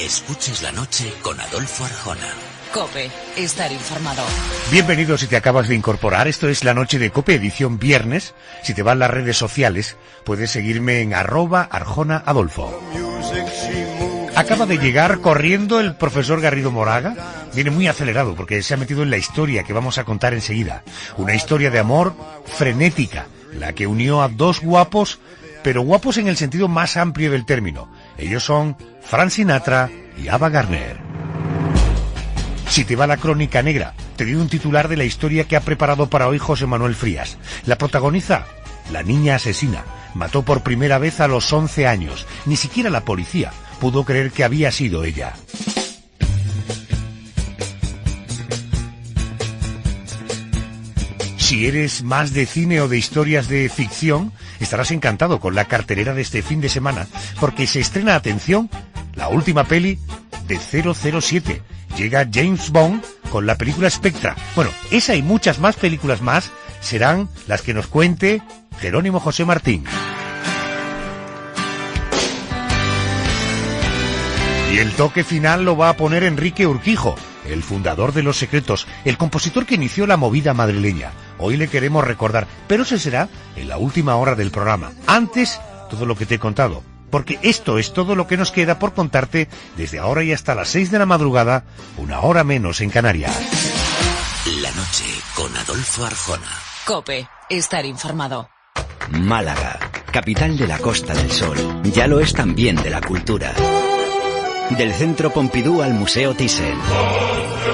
Escuches la noche con Adolfo Arjona. COPE, estar informado. Bienvenido si te acabas de incorporar. Esto es la noche de COPE, edición viernes. Si te vas a las redes sociales, puedes seguirme en @ArjonaAdolfo. Acaba de llegar corriendo el profesor Garrido Moraga. Viene muy acelerado porque se ha metido en la historia que vamos a contar enseguida. Una historia de amor frenética, la que unió a dos guapos, pero guapos en el sentido más amplio del término. Ellos son Frank Sinatra y Ava Gardner. Si te va la crónica negra, te doy un titular de la historia que ha preparado para hoy José Manuel Frías. La protagoniza, la niña asesina. Mató por primera vez a los 11 años. Ni siquiera la policía pudo creer que había sido ella. Si eres más de cine o de historias de ficción, estarás encantado con la cartelera de este fin de semana, porque se estrena, atención, la última peli de 007. Llega James Bond con la película Spectra. Bueno, esa y muchas más películas más serán las que nos cuente Jerónimo José Martín. Y el toque final lo va a poner Enrique Urquijo, el fundador de Los Secretos, el compositor que inició la movida madrileña. Hoy le queremos recordar, pero eso será en la última hora del programa. Antes, todo lo que te he contado, porque esto es todo lo que nos queda por contarte desde ahora y hasta las 6 de la madrugada, una hora menos en Canarias. La noche con Adolfo Arjona. COPE, estar informado. Málaga, capital de la Costa del Sol. Ya lo es también de la cultura. Del Centro Pompidou al Museo Thyssen.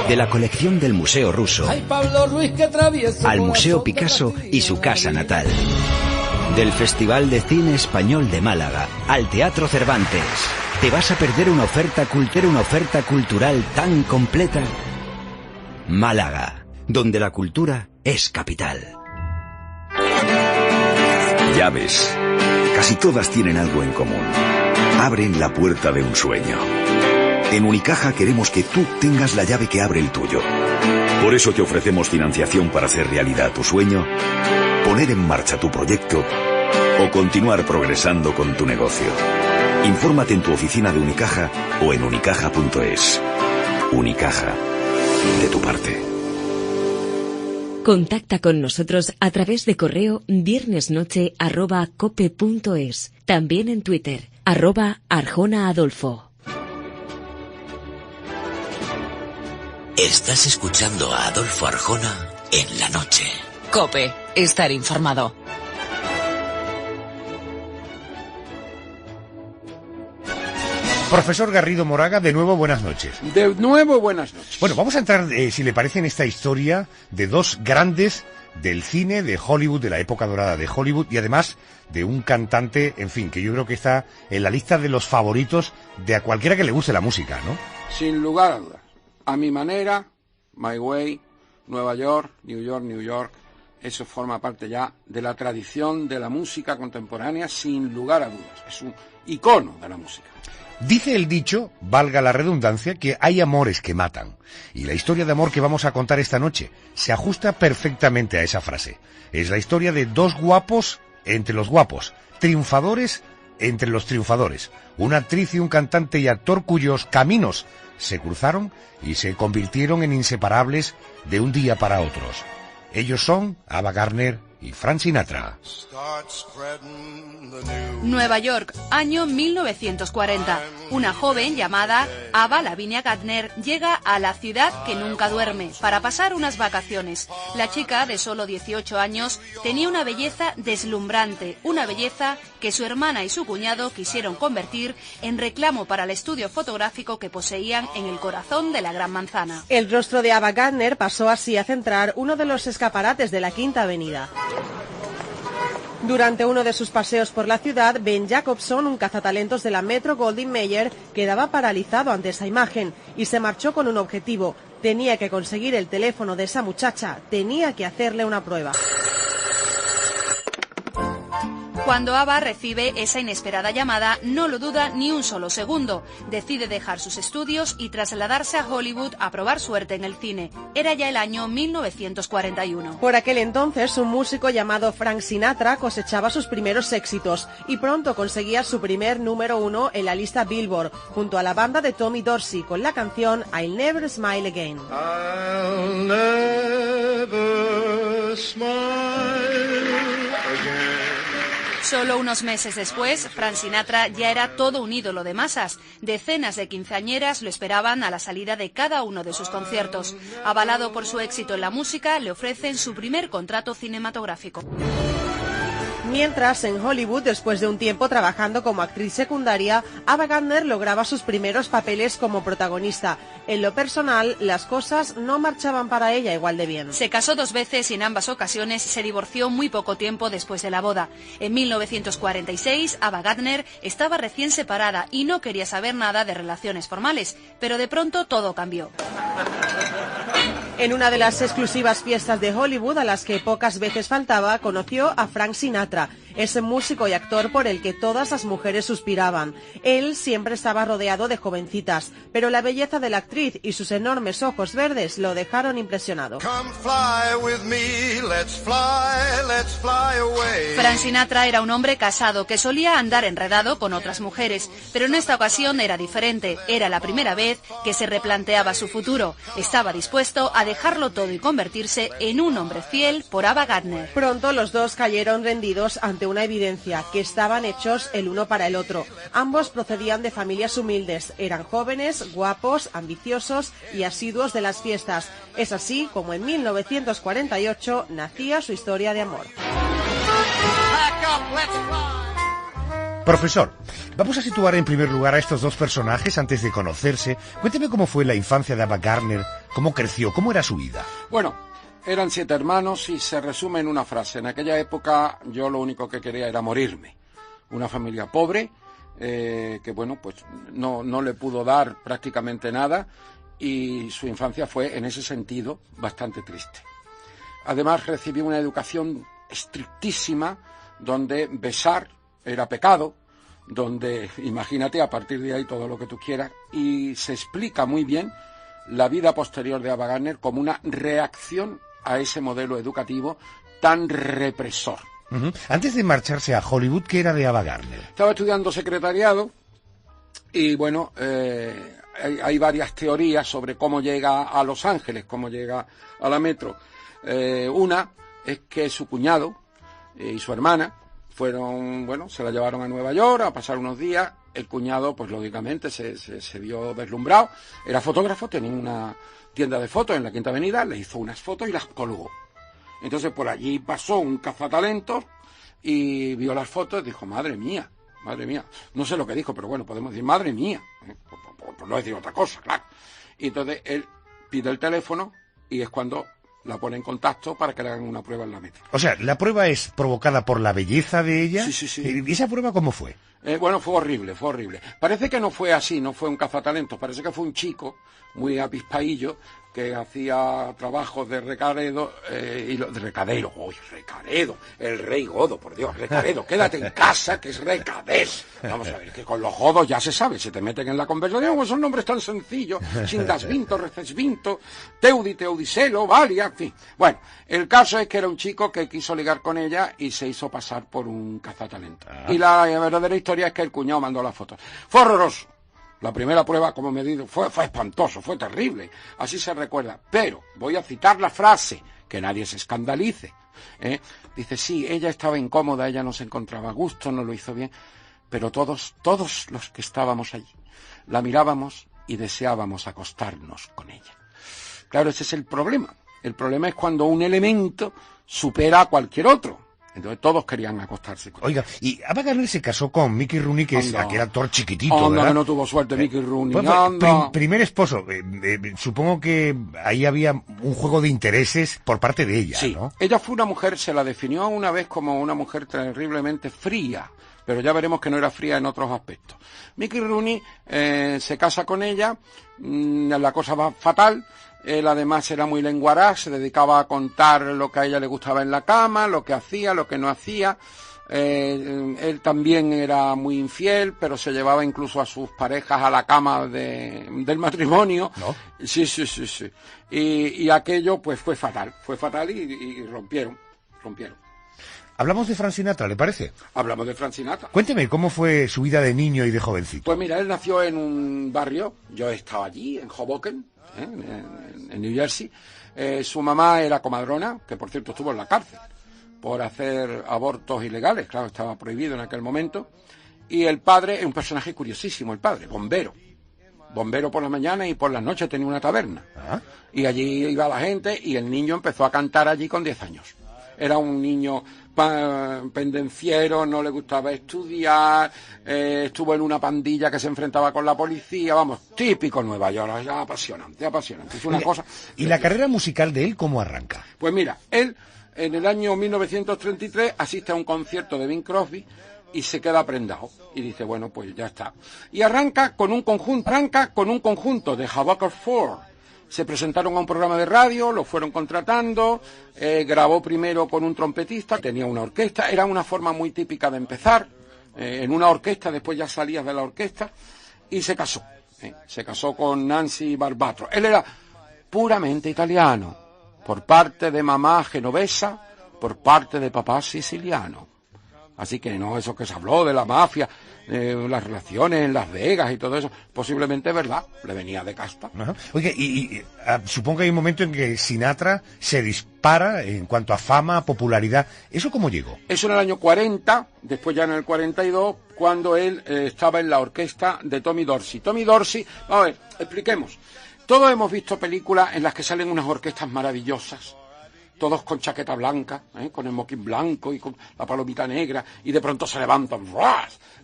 De la colección del Museo Ruso al Museo Picasso y su casa natal. Del Festival de Cine Español de Málaga al Teatro Cervantes. ¿Te vas a perder una oferta cultural tan completa? Málaga, donde la cultura es capital. Llaves. Casi todas tienen algo en común. Abren la puerta de un sueño. En Unicaja queremos que tú tengas la llave que abre el tuyo. Por eso te ofrecemos financiación para hacer realidad tu sueño, poner en marcha tu proyecto o continuar progresando con tu negocio. Infórmate en tu oficina de Unicaja o en unicaja.es. Unicaja, de tu parte. Contacta con nosotros a través de correo viernesnoche@cope.es. También en Twitter, @ArjonaAdolfo. Estás escuchando a Adolfo Arjona en la noche. COPE, estar informado. Profesor Garrido Moraga, de nuevo buenas noches. De nuevo buenas noches. Bueno, vamos a entrar, si le parece, en esta historia de dos grandes del cine de Hollywood, de la época dorada de Hollywood, y además de un cantante, en fin, que yo creo que está en la lista de los favoritos de a cualquiera que le guste la música, ¿no? Sin lugar a dudas. A mi manera, My Way, Nueva York, New York, eso forma parte ya de la tradición de la música contemporánea, sin lugar a dudas. Es un icono de la música. Dice el dicho, valga la redundancia, que hay amores que matan. Y la historia de amor que vamos a contar esta noche se ajusta perfectamente a esa frase. Es la historia de dos guapos entre los guapos, triunfadores entre los triunfadores. Una actriz y un cantante y actor cuyos caminos se cruzaron y se convirtieron en inseparables de un día para otros. Ellos son Ava Gardner y Frank Sinatra. Nueva York, año 1940. Una joven llamada Ava Lavinia Gardner llega a la ciudad que nunca duerme para pasar unas vacaciones. La chica, de solo 18 años, tenía una belleza deslumbrante, una belleza que su hermana y su cuñado quisieron convertir en reclamo para el estudio fotográfico que poseían en el corazón de la Gran Manzana. El rostro de Ava Gardner pasó así a centrar uno de los escaparates de la Quinta Avenida. Durante uno de sus paseos por la ciudad, Ben Jacobson, un cazatalentos de la Metro Goldwyn Mayer, quedaba paralizado ante esa imagen y se marchó con un objetivo. Tenía que conseguir el teléfono de esa muchacha, tenía que hacerle una prueba. Cuando Ava recibe esa inesperada llamada, no lo duda ni un solo segundo. Decide dejar sus estudios y trasladarse a Hollywood a probar suerte en el cine. Era ya el año 1941. Por aquel entonces, un músico llamado Frank Sinatra cosechaba sus primeros éxitos y pronto conseguía su primer número 1 en la lista Billboard, junto a la banda de Tommy Dorsey, con la canción I'll Never Smile Again. I'll never smile again. Solo unos meses después, Frank Sinatra ya era todo un ídolo de masas. Decenas de quinceañeras lo esperaban a la salida de cada uno de sus conciertos. Avalado por su éxito en la música, le ofrecen su primer contrato cinematográfico. Mientras, en Hollywood, después de un tiempo trabajando como actriz secundaria, Ava Gardner lograba sus primeros papeles como protagonista. En lo personal, las cosas no marchaban para ella igual de bien. Se casó 2 veces y en ambas ocasiones se divorció muy poco tiempo después de la boda. En 1946, Ava Gardner estaba recién separada y no quería saber nada de relaciones formales, pero de pronto todo cambió. En una de las exclusivas fiestas de Hollywood, a las que pocas veces faltaba, conoció a Frank Sinatra, ese músico y actor por el que todas las mujeres suspiraban. Él siempre estaba rodeado de jovencitas, pero la belleza de la actriz y sus enormes ojos verdes lo dejaron impresionado. Frank Sinatra era un hombre casado que solía andar enredado con otras mujeres, pero en esta ocasión era diferente. Era la primera vez que se replanteaba su futuro. Estaba dispuesto a dejarlo todo y convertirse en un hombre fiel por Ava Gardner. Pronto los dos cayeron rendidos ante una evidencia, que estaban hechos el uno para el otro. Ambos procedían de familias humildes, eran jóvenes, guapos, ambiciosos y asiduos de las fiestas. Es así como en 1948 nacía su historia de amor. Profesor, vamos a situar en primer lugar a estos dos personajes antes de conocerse. Cuénteme cómo fue la infancia de Ava Gardner, cómo creció, cómo era su vida. Bueno, eran 7 hermanos y se resume en una frase. En aquella época yo lo único que quería era morirme. Una familia pobre, que bueno, pues no le pudo dar prácticamente nada y su infancia fue en ese sentido bastante triste. Además recibió una educación estrictísima donde besar era pecado, donde imagínate a partir de ahí todo lo que tú quieras, y se explica muy bien la vida posterior de Ava Gardner como una reacción a ese modelo educativo tan represor. Antes de marcharse a Hollywood, ¿qué era de Ava Gardner? Estaba estudiando secretariado y bueno, hay varias teorías sobre cómo llega a Los Ángeles, cómo llega a la metro. Una es que su cuñado y su hermana fueron, bueno, se la llevaron a Nueva York a pasar unos días. El cuñado, pues lógicamente, se vio deslumbrado. Era fotógrafo, tenía una tienda de fotos en la Quinta Avenida, le hizo unas fotos y las colgó. Entonces por allí pasó un cazatalentos y vio las fotos y dijo, madre mía. No sé lo que dijo, pero bueno, podemos decir, madre mía. Por no decir otra cosa, claro. Y entonces él pide el teléfono y es cuando la pone en contacto para que le hagan una prueba en la metro. O sea, ¿la prueba es provocada por la belleza de ella? Sí. ¿Y esa prueba cómo fue? Bueno, fue horrible. Parece que no fue así, no fue un cazatalentos, parece que fue un chico muy apispaillo que hacía trabajos de Recaredo, Recaredo, el rey godo, por Dios, Recaredo, quédate en casa, que es Recaredo. Vamos a ver, que con los godos ya se sabe, se te meten en la conversación, pues son nombres tan sencillos, Sindasvinto, Recesvinto, Teudi, Teudicelo, Valia, en fin. Bueno, el caso es que era un chico que quiso ligar con ella y se hizo pasar por un cazatalento. Y la verdadera historia es que el cuñado mandó las fotos. Fue horroroso. La primera prueba, como me digo, fue espantoso, fue terrible. Así se recuerda. Pero voy a citar la frase, que nadie se escandalice. Dice, sí, ella estaba incómoda, ella no se encontraba a gusto, no lo hizo bien. Pero todos los que estábamos allí, la mirábamos y deseábamos acostarnos con ella. Claro, ese es el problema. El problema es cuando un elemento supera a cualquier otro. Entonces todos querían acostarse con Oiga, y Ava Gardner se casó con Mickey Rooney, que es aquel actor chiquitito, ¿verdad? Que no tuvo suerte Mickey Rooney. Primer esposo. Supongo que ahí había un juego de intereses por parte de ella, sí, ¿no? Ella fue una mujer, se la definió una vez como una mujer terriblemente fría, pero ya veremos que no era fría en otros aspectos. Mickey Rooney se casa con ella, la cosa va fatal. Él además era muy lenguaraz, se dedicaba a contar lo que a ella le gustaba en la cama, lo que hacía, lo que no hacía. Él también era muy infiel, pero se llevaba incluso a sus parejas a la cama del matrimonio. ¿No? Sí. Y aquello pues fue fatal y rompieron. Hablamos de Frank Sinatra, ¿le parece? Hablamos de Frank Sinatra. Cuénteme, ¿cómo fue su vida de niño y de jovencito? Pues mira, él nació en un barrio, yo estaba allí, en Hoboken, en New Jersey. Su mamá era comadrona, que por cierto estuvo en la cárcel por hacer abortos ilegales, claro, estaba prohibido en aquel momento. Y el padre es un personaje curiosísimo, el padre, bombero por las mañanas y por las noches tenía una taberna. ¿Ah? Y allí iba la gente y el niño empezó a cantar allí con 10 años. Era un niño pendenciero, no le gustaba estudiar, estuvo en una pandilla que se enfrentaba con la policía, vamos, típico Nueva York, apasionante. Es una cosa. ¿Y la carrera musical de él cómo arranca? Pues mira, él en el año 1933 asiste a un concierto de Bing Crosby y se queda prendado y dice, bueno, pues ya está. Y arranca con un conjunto de Habakkuk 4. Se presentaron a un programa de radio, lo fueron contratando, grabó primero con un trompetista, tenía una orquesta, era una forma muy típica de empezar, en una orquesta, después ya salías de la orquesta, y se casó. Se casó con Nancy Barbatro. Él era puramente italiano, por parte de mamá genovesa, por parte de papá siciliano. Así que no, eso que se habló de la mafia, las relaciones en Las Vegas y todo eso, posiblemente es verdad, le venía de casta. Ajá. Oye, supongo que hay un momento en que Sinatra se dispara en cuanto a fama, popularidad. ¿Eso cómo llegó? Eso en el año 40, después ya en el 42, cuando él estaba en la orquesta de Tommy Dorsey. Tommy Dorsey, vamos a ver, expliquemos. Todos hemos visto películas en las que salen unas orquestas maravillosas, todos con chaqueta blanca, con el smoking blanco y con la palomita negra, y de pronto se levantan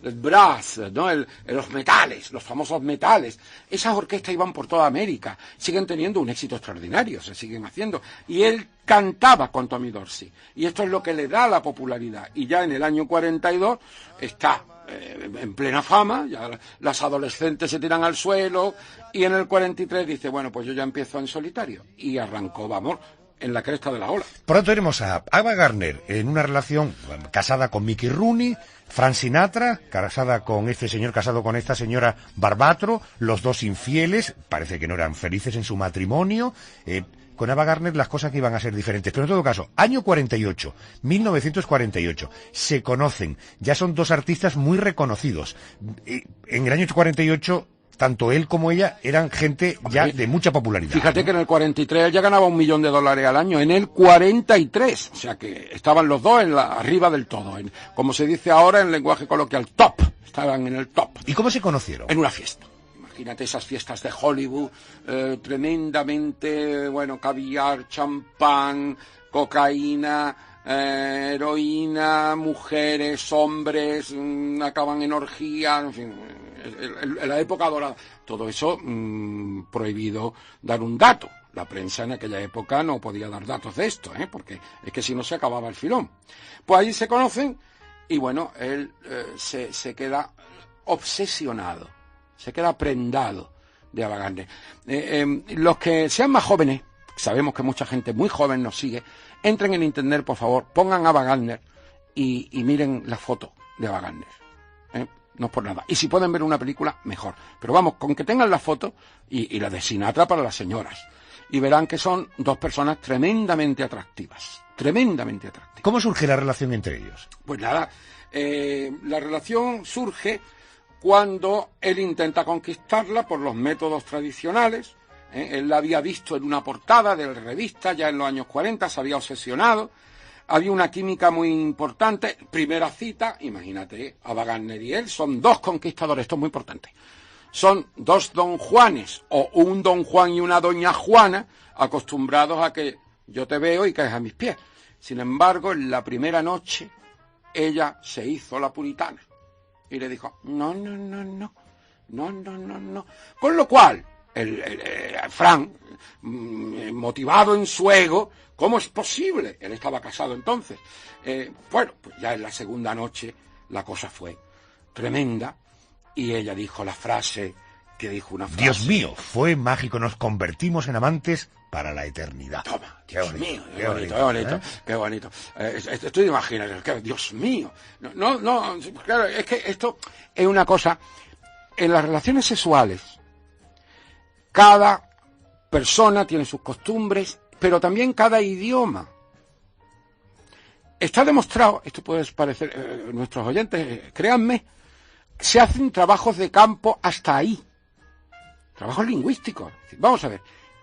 el brass, ¿no? Los metales, los famosos metales. Esas orquestas iban por toda América, siguen teniendo un éxito extraordinario, se siguen haciendo. Y él cantaba con Tommy Dorsey, y esto es lo que le da la popularidad. Y ya en el año 42 está en plena fama, ya las adolescentes se tiran al suelo, y en el 43 dice, bueno, pues yo ya empiezo en solitario. Y arrancó, vamos, en la cresta de la ola. Pronto tenemos a Ava Gardner en una relación casada con Mickey Rooney, Frank Sinatra, casado con esta señora Barbatro, los dos infieles, parece que no eran felices en su matrimonio. Con Ava Gardner las cosas que iban a ser diferentes, pero en todo caso, año 48, 1948, se conocen, ya son dos artistas muy reconocidos. En el año 48... tanto él como ella eran gente ya de mucha popularidad. Fíjate, ¿no? Que en el 43 él ya ganaba $1 millón al año, en el 43, o sea que estaban los dos arriba del todo, como se dice ahora en lenguaje coloquial, top, estaban en el top. ¿Y cómo se conocieron? En una fiesta. Imagínate esas fiestas de Hollywood, tremendamente, bueno, caviar, champán, cocaína, heroína, mujeres, hombres, acaban en orgía, en fin, en la época dorada. Todo eso prohibido dar un dato. La prensa en aquella época no podía dar datos de esto, porque es que si no se acababa el filón. Pues ahí se conocen y bueno, él se queda obsesionado, se queda prendado de Ava Gardner. Los que sean más jóvenes, sabemos que mucha gente muy joven nos sigue, entren en internet, por favor, pongan Ava Gardner y miren la foto de Ava Gardner. No es por nada. Y si pueden ver una película, mejor. Pero vamos, con que tengan la foto y la de Sinatra para las señoras. Y verán que son dos personas tremendamente atractivas. Tremendamente atractivas. ¿Cómo surge la relación entre ellos? Pues nada, la relación surge cuando él intenta conquistarla por los métodos tradicionales. Él la había visto en una portada de la revista ya en los años 40, se había obsesionado. Había una química muy importante. Primera cita, imagínate, Ava Gardner y él son dos conquistadores, esto es muy importante. Son dos don Juanes, o un don Juan y una doña Juana, acostumbrados a que yo te veo y caes a mis pies. Sin embargo, en la primera noche, ella se hizo la puritana. Y le dijo, no. Con lo cual, Frank, motivado en su ego, ¿cómo es posible? Él estaba casado entonces. Bueno, pues ya en la segunda noche la cosa fue tremenda y ella dijo la frase que dijo una frase. Dios mío, fue mágico, nos convertimos en amantes para la eternidad. Toma, Qué Dios bonito, mío, qué qué bonito, bonito, qué bonito. Estoy de imaginar, Dios mío. No, claro, es que esto es una cosa. En las relaciones sexuales, cada persona tiene sus costumbres, pero también cada idioma. Está demostrado, esto puede parecer, nuestros oyentes, créanme, se hacen trabajos de campo hasta ahí. Trabajos lingüísticos. Vamos a ver,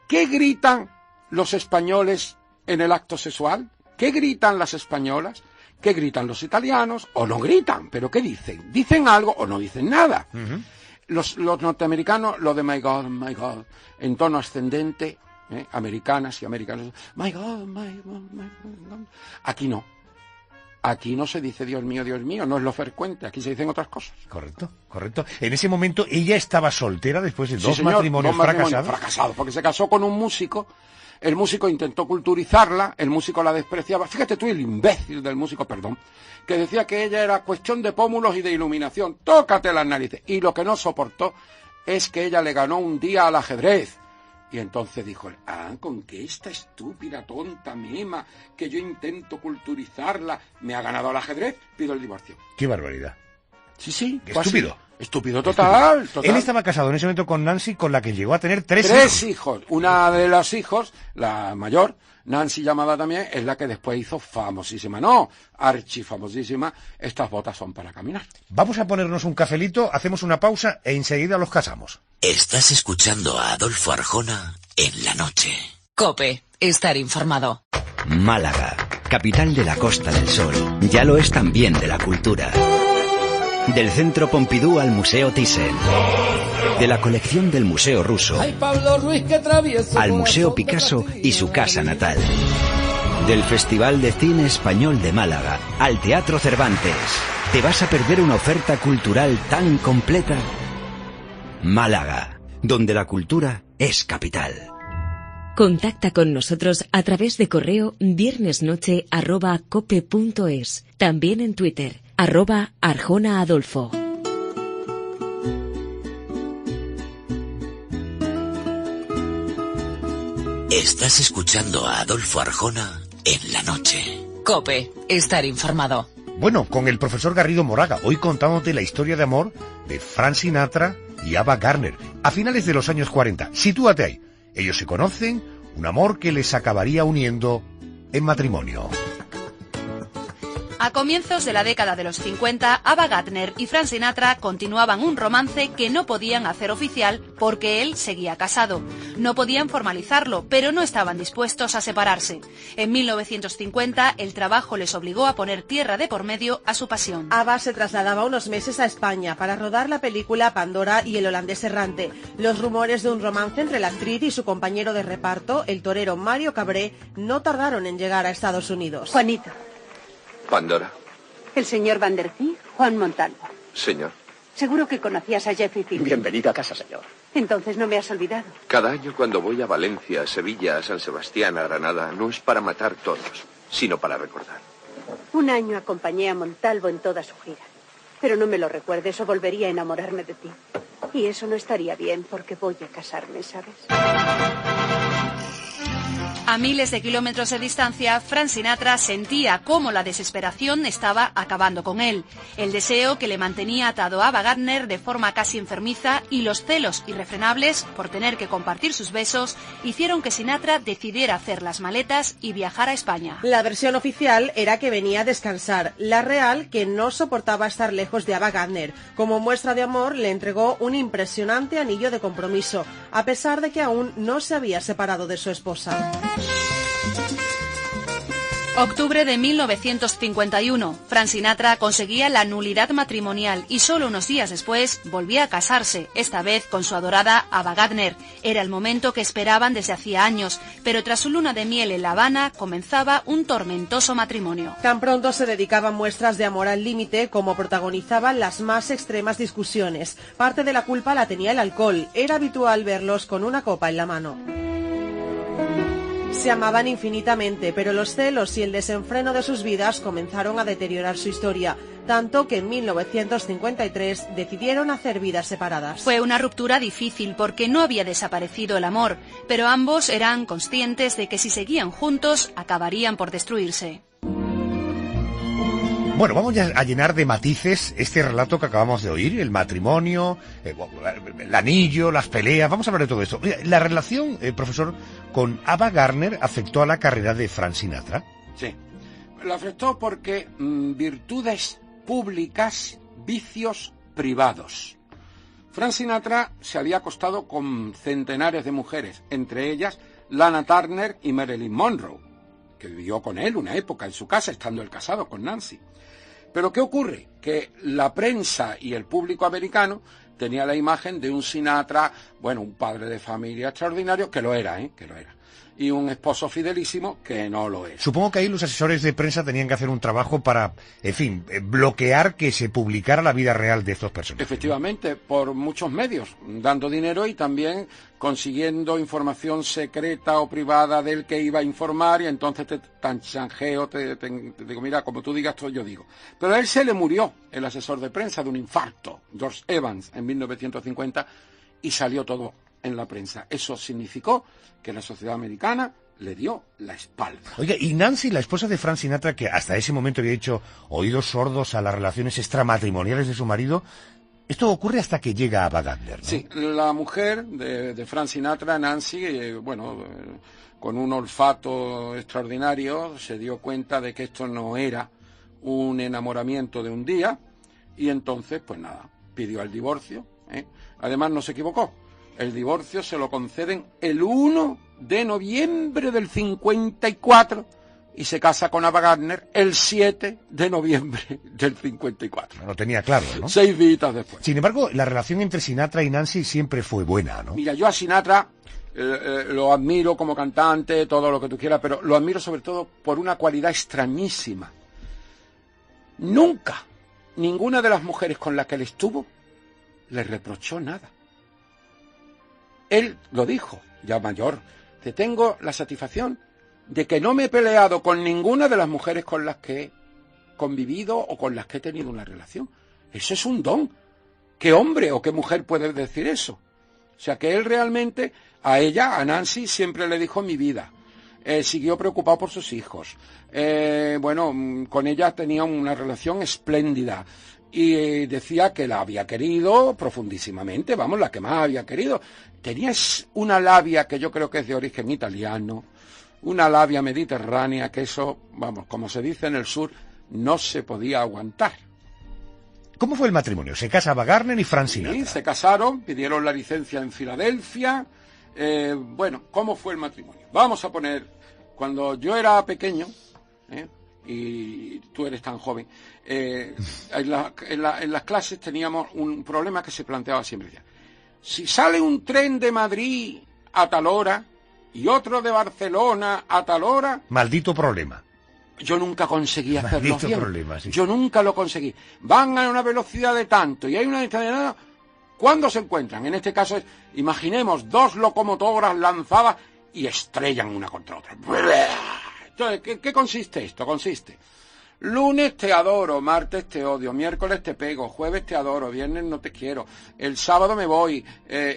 ¿qué gritan los españoles en el acto sexual? ¿Qué gritan las españolas? ¿Qué gritan los italianos? O no gritan, pero ¿qué dicen? ¿Dicen algo o no dicen nada? Uh-huh. Los norteamericanos, lo de my God, en tono ascendente, americanas y americanos, my God, my God. Aquí no. Aquí no se dice Dios mío, no es lo frecuente, aquí se dicen otras cosas. Correcto. En ese momento ella estaba soltera después de dos matrimonios fracasados, porque se casó con un músico, el músico intentó culturizarla, el músico la despreciaba, fíjate tú el imbécil del músico, perdón, que decía que ella era cuestión de pómulos y de iluminación, tócate las narices, y lo que no soportó es que ella le ganó un día al ajedrez. Y entonces dijo, con que esta estúpida, tonta, mima, que yo intento culturizarla, me ha ganado al ajedrez, pido el divorcio. ¡Qué barbaridad! Sí. Estúpido. Estúpido total. Él estaba casado en ese momento con Nancy, con la que llegó a tener tres hijos. Una de los hijos, la mayor, Nancy llamada también, es la que después hizo famosísima. No, archifamosísima. Estas botas son para caminar. Vamos a ponernos un cafelito, hacemos una pausa e enseguida los casamos. Estás escuchando a Adolfo Arjona en la noche. COPE, estar informado. Málaga, capital de la Costa del Sol. Ya lo es también de la cultura. Del Centro Pompidou al Museo Thyssen. De la colección del Museo Ruso al Museo Picasso y su casa natal. Del Festival de Cine Español de Málaga al Teatro Cervantes. ¿Te vas a perder una oferta cultural tan completa? Málaga, donde la cultura es capital. Contacta con nosotros a través de correo viernesnoche@cope.es. También en Twitter, @ArjonaAdolfo. Estás escuchando a Adolfo Arjona en la noche. COPE, estar informado. Bueno, con el profesor Garrido Moraga, hoy contándote la historia de amor de Frank Sinatra y Ava Gardner, a finales de los años 40. Sitúate ahí. Ellos se conocen, un amor que les acabaría uniendo en matrimonio. A comienzos de la década de los 50, Ava Gardner y Frank Sinatra continuaban un romance que no podían hacer oficial porque él seguía casado. No podían formalizarlo, pero no estaban dispuestos a separarse. En 1950, el trabajo les obligó a poner tierra de por medio a su pasión. Ava se trasladaba unos meses a España para rodar la película Pandora y el holandés errante. Los rumores de un romance entre la actriz y su compañero de reparto, el torero Mario Cabré, no tardaron en llegar a Estados Unidos. Juanito. Pandora. El señor Van der Fee, Juan Montalvo. Señor. Seguro que conocías a Jeffrey Field. Bienvenido a casa, señor. Entonces no me has olvidado. Cada año cuando voy a Valencia, a Sevilla, a San Sebastián, a Granada, no es para matar toros, sino para recordar. Un año acompañé a Montalvo en toda su gira. Pero no me lo recuerdes o volvería a enamorarme de ti. Y eso no estaría bien porque voy a casarme, ¿sabes? A miles de kilómetros de distancia, Frank Sinatra sentía cómo la desesperación estaba acabando con él. El deseo que le mantenía atado a Ava Gardner de forma casi enfermiza y los celos irrefrenables por tener que compartir sus besos hicieron que Sinatra decidiera hacer las maletas y viajar a España. La versión oficial era que venía a descansar, la real que no soportaba estar lejos de Ava Gardner. Como muestra de amor le entregó un impresionante anillo de compromiso, a pesar de que aún no se había separado de su esposa. Octubre de 1951. Frank Sinatra conseguía la nulidad matrimonial y solo unos días después volvía a casarse, esta vez con su adorada Ava Gardner. Era el momento que esperaban desde hacía años, pero tras su luna de miel en La Habana comenzaba un tormentoso matrimonio. Tan pronto se dedicaban muestras de amor al límite como protagonizaban las más extremas discusiones. Parte de la culpa la tenía el alcohol. Era habitual verlos con una copa en la mano. Se amaban infinitamente, pero los celos y el desenfreno de sus vidas comenzaron a deteriorar su historia. tanto que en 1953 decidieron hacer vidas separadas. Fue una ruptura difícil porque no había desaparecido el amor, pero ambos eran conscientes de que si seguían juntos acabarían por destruirse. Bueno, vamos ya a llenar de matices este relato que acabamos de oír, el matrimonio, el anillo, las peleas, vamos a hablar de todo esto. La relación, profesor, con Ava Gardner afectó a la carrera de Frank Sinatra. Sí, la afectó porque virtudes públicas, vicios privados. Frank Sinatra se había acostado con centenares de mujeres, entre ellas Lana Turner y Marilyn Monroe, que vivió con él una época en su casa, estando él casado con Nancy. Pero ¿qué ocurre? Que la prensa y el público americano tenía la imagen de un Sinatra, bueno, un padre de familia extraordinario, que lo era, y un esposo fidelísimo, que no lo era. Supongo que ahí los asesores de prensa tenían que hacer un trabajo para, en fin, bloquear que se publicara la vida real de estos personajes. Efectivamente, por muchos medios, dando dinero y también consiguiendo información secreta o privada del que iba a informar, y entonces te tanchanjeo, te digo, mira, como tú digas, yo digo. Pero a él se le murió el asesor de prensa de un infarto, George Evans, en 1950, y salió todo en la prensa. Eso significó que la sociedad americana le dio la espalda. Oiga, y Nancy, la esposa de Frank Sinatra, que hasta ese momento había hecho oídos sordos a las relaciones extramatrimoniales de su marido, esto ocurre hasta que llega Ava Gardner, ¿no? Sí, la mujer de Frank Sinatra, Nancy, con un olfato extraordinario, se dio cuenta de que esto no era un enamoramiento de un día, y entonces, pues nada, pidió el divorcio, ¿eh? Además, no se equivocó. El divorcio se lo conceden el 1 de noviembre del 54 y se casa con Ava Gardner el 7 de noviembre del 54. Lo tenía claro, ¿no? 6 días después. Sin embargo, la relación entre Sinatra y Nancy siempre fue buena, ¿no? Mira, yo a Sinatra lo admiro como cantante, todo lo que tú quieras, pero lo admiro sobre todo por una cualidad extrañísima. Nunca, ninguna de las mujeres con las que él estuvo le reprochó nada. Él lo dijo, ya mayor, te tengo la satisfacción de que no me he peleado con ninguna de las mujeres con las que he convivido o con las que he tenido una relación. Eso es un don. ¿Qué hombre o qué mujer puede decir eso? O sea, que él realmente, a ella, a Nancy, siempre le dijo mi vida. Siguió preocupado por sus hijos. Con ella tenía una relación espléndida. Y decía que la había querido profundísimamente, vamos, la que más había querido. Tenía una labia que yo creo que es de origen italiano, una labia mediterránea, que eso, vamos, como se dice en el sur, no se podía aguantar. ¿Cómo fue el matrimonio? ¿Se casa Ava Gardner y Frank Sinatra? Sí, se casaron, pidieron la licencia en Filadelfia. ¿Cómo fue el matrimonio? Vamos a poner, cuando yo era pequeño, y tú eres tan joven, en las clases teníamos un problema que se planteaba siempre. Si sale un tren de Madrid a tal hora y otro de Barcelona a tal hora... Maldito problema. Yo nunca conseguí hacerlo bien. Problema, sí. Yo nunca lo conseguí. Van a una velocidad de tanto y hay una distancia de nada. ¿Cuándo se encuentran? En este caso, imaginemos dos locomotoras lanzadas y estrellan una contra otra. Entonces, ¿qué consiste esto? Consiste: lunes te adoro, martes te odio, miércoles te pego, jueves te adoro, viernes no te quiero, el sábado me voy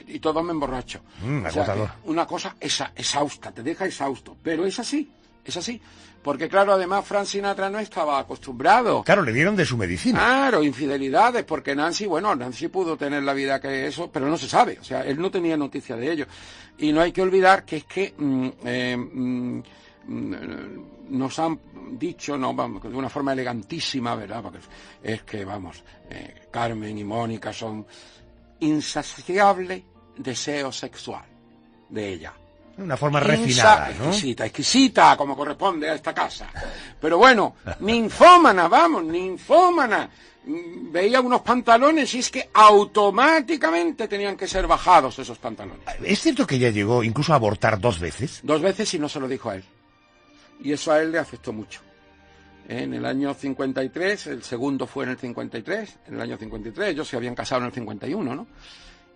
y todos me emborracho. O sea, una cosa exhausta, te deja exhausto, pero es así. Porque claro, además Frank Sinatra no estaba acostumbrado. Claro, le dieron de su medicina. Claro, infidelidades, porque Nancy pudo tener la vida que eso, pero no se sabe. O sea, él no tenía noticia de ello. Y no hay que olvidar que es que nos han dicho, de una forma elegantísima, ¿verdad? Porque es que, Carmen y Mónica son insaciable deseo sexual de ella. Una forma refinada, ¿no? Exquisita, como corresponde a esta casa. Pero bueno, ninfómana. Veía unos pantalones y es que automáticamente tenían que ser bajados esos pantalones. ¿Es cierto que ella llegó incluso a abortar 2 veces? 2 veces y no se lo dijo a él. Y eso a él le afectó mucho. En el año 53, el segundo fue en el 53, en el año 53, ellos se habían casado en el 51, ¿no?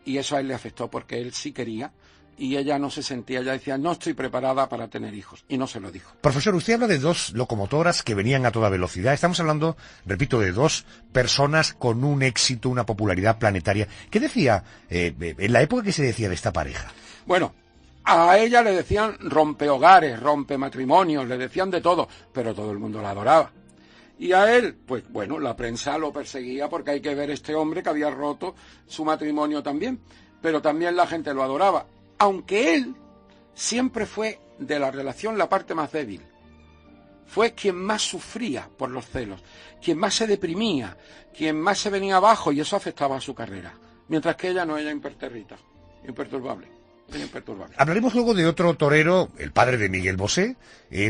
Y eso a él le afectó porque él sí quería y ella no se sentía, ella decía, no estoy preparada para tener hijos, y no se lo dijo. Profesor, usted habla de dos locomotoras que venían a toda velocidad. Estamos hablando, repito, de dos personas con un éxito, una popularidad planetaria. ¿Qué decía en la época que se decía de esta pareja? Bueno, a ella le decían rompehogares, rompematrimonios, le decían de todo, pero todo el mundo la adoraba. Y a él, pues bueno, la prensa lo perseguía porque hay que ver este hombre que había roto su matrimonio también, pero también la gente lo adoraba. Aunque él siempre fue de la relación la parte más débil. Fue quien más sufría por los celos, quien más se deprimía, quien más se venía abajo, y eso afectaba a su carrera. Mientras que ella no, ella impertérrita, imperturbable. Hablaremos luego de otro torero, el padre de Miguel Bosé,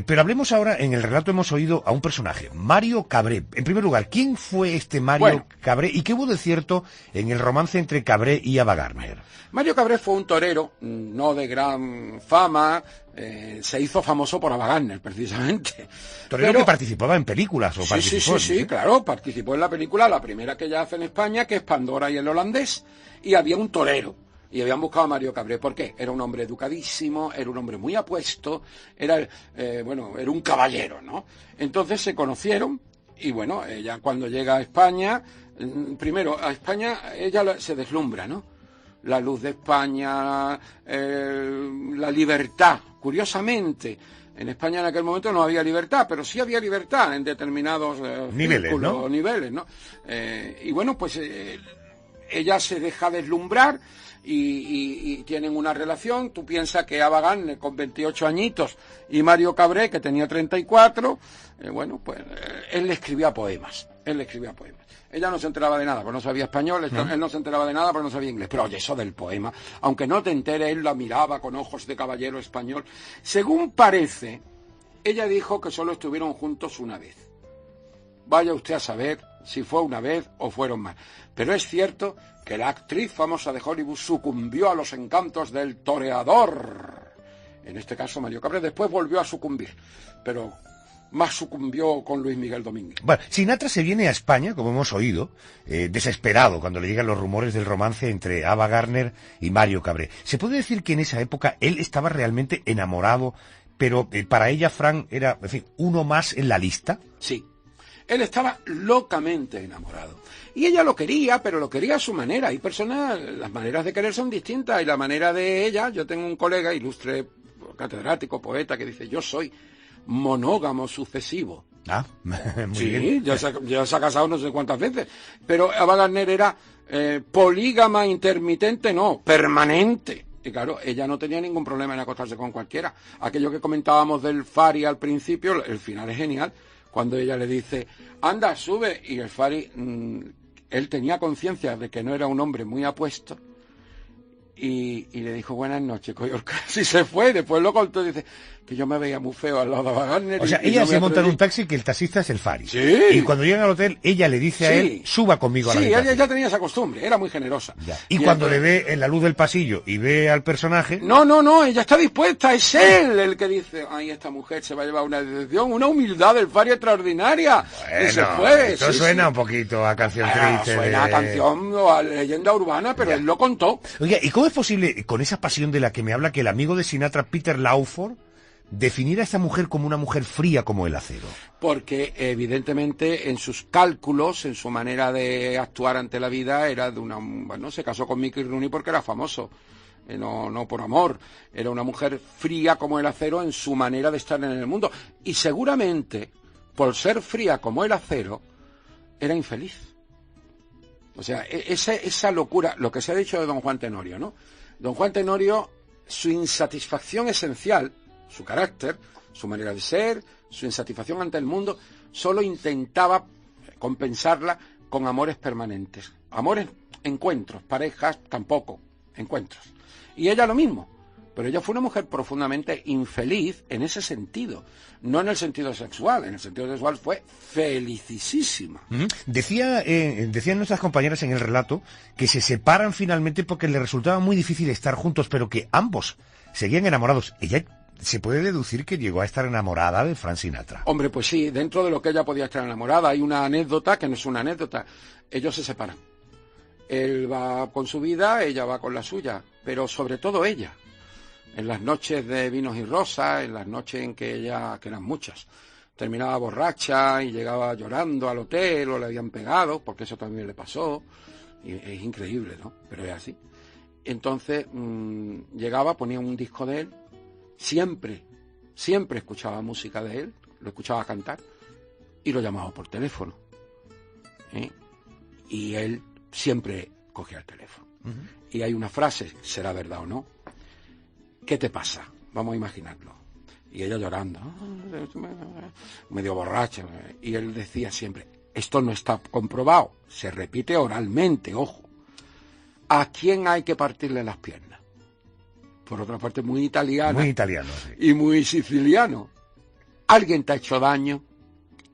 pero hablemos ahora, en el relato hemos oído a un personaje, Mario Cabré. En primer lugar, ¿quién fue este Mario Cabré y qué hubo de cierto en el romance entre Cabré y Ava Gardner? Mario Cabré fue un torero, no de gran fama, se hizo famoso por Ava Gardner, precisamente. Torero que participaba en películas, o participó. Sí, claro, participó en la película, la primera que ella hace en España, que es Pandora y el holandés, y había un torero. Y habían buscado a Mario Cabré. ¿Por qué? Era un hombre educadísimo, era un hombre muy apuesto, era un caballero, ¿no? Entonces se conocieron y bueno, ella cuando llega a España, primero a España ella se deslumbra, ¿no? La luz de España, la libertad. Curiosamente, en España en aquel momento no había libertad, pero sí había libertad en determinados niveles, ¿no? Y bueno, pues ella se deja deslumbrar. Y tienen una relación. Tú piensas que Ava Gardner con 28 añitos y Mario Cabré, que tenía 34, él le escribía poemas. Ella no se enteraba de nada, porque no sabía español, él no se enteraba de nada, porque no sabía inglés. Pero oye, eso del poema, aunque no te entere, él la miraba con ojos de caballero español. Según parece, ella dijo que solo estuvieron juntos una vez. Vaya usted a saber si fue una vez o fueron más. Pero es cierto que la actriz famosa de Hollywood sucumbió a los encantos del toreador. En este caso Mario Cabré, después volvió a sucumbir, pero más sucumbió con Luis Miguel Domínguez. Bueno, Sinatra se viene a España, como hemos oído, desesperado cuando le llegan los rumores del romance entre Ava Gardner y Mario Cabré. ¿Se puede decir que en esa época él estaba realmente enamorado, pero para ella Fran era, en fin, uno más en la lista? Sí. Él estaba locamente enamorado. Y ella lo quería, pero lo quería a su manera. Hay personas, las maneras de querer son distintas. Y la manera de ella, yo tengo un colega, ilustre catedrático, poeta, que dice, yo soy monógamo sucesivo. Ah, muy sí, bien. Ya se ha casado no sé cuántas veces. Pero Ava Gardner era polígama intermitente, no, permanente. Y claro, ella no tenía ningún problema en acostarse con cualquiera. Aquello que comentábamos del Fari al principio, el final es genial. Cuando ella le dice, anda, sube, y el Fari, él tenía conciencia de que no era un hombre muy apuesto, y le dijo buenas noches, casi se fue, después lo contó y dice que yo me veía muy feo al lado de Ava Gardner. O sea, ella se monta en un taxi que el taxista es el Fari. Sí. Y cuando llegan al hotel, ella le dice a él, suba conmigo a la habitación. Sí, ella ya tenía esa costumbre, era muy generosa. Ya. Y cuando le ve en la luz del pasillo y ve al personaje... No, ella está dispuesta, es él el que dice, ay, esta mujer se va a llevar una decepción, una humildad del Fari extraordinaria. Bueno, y se fue. Esto suena un poquito a canción triste. Suena a canción o a leyenda urbana, pero él lo contó. Oye, ¿y cómo es posible, con esa pasión de la que me habla, que el amigo de Sinatra, Peter Lawford, definir a esta mujer como una mujer fría como el acero? Porque evidentemente en sus cálculos, en su manera de actuar ante la vida, era de una... Bueno, se casó con Mickey Rooney porque era famoso, no por amor. Era una mujer fría como el acero en su manera de estar en el mundo. Y seguramente, por ser fría como el acero, era infeliz. O sea, esa locura, lo que se ha dicho de don Juan Tenorio, ¿no? Don Juan Tenorio, su insatisfacción esencial, su carácter, su manera de ser, su insatisfacción ante el mundo, solo intentaba compensarla con amores permanentes. Amores, encuentros, parejas, tampoco, encuentros. Y ella lo mismo, pero ella fue una mujer profundamente infeliz en ese sentido, no en el sentido sexual. En el sentido sexual fue felicísima. Decían nuestras compañeras en el relato que se separan finalmente porque le resultaba muy difícil estar juntos, pero que ambos seguían enamorados. Ella... ¿Se puede deducir que llegó a estar enamorada de Frank Sinatra? Hombre, pues sí, dentro de lo que ella podía estar enamorada. Hay una anécdota que no es una anécdota. Ellos se separan. Él va con su vida, ella va con la suya, pero sobre todo ella. En las noches de vinos y rosas, en las noches en que ella, que eran muchas, terminaba borracha y llegaba llorando al hotel o le habían pegado, porque eso también le pasó. Y es increíble, ¿no? Pero es así. Entonces llegaba, ponía un disco de él, siempre escuchaba música de él, lo escuchaba cantar y lo llamaba por teléfono. Y él siempre cogía el teléfono. Y hay una frase, será verdad o no, ¿qué te pasa? Vamos a imaginarlo. Y ella llorando, medio borracha, y él decía siempre, esto no está comprobado, se repite oralmente, ojo. ¿A quién hay que partirle las piernas? Por otra parte, muy italiano. Muy italiano, sí. Y muy siciliano. ¿Alguien te ha hecho daño?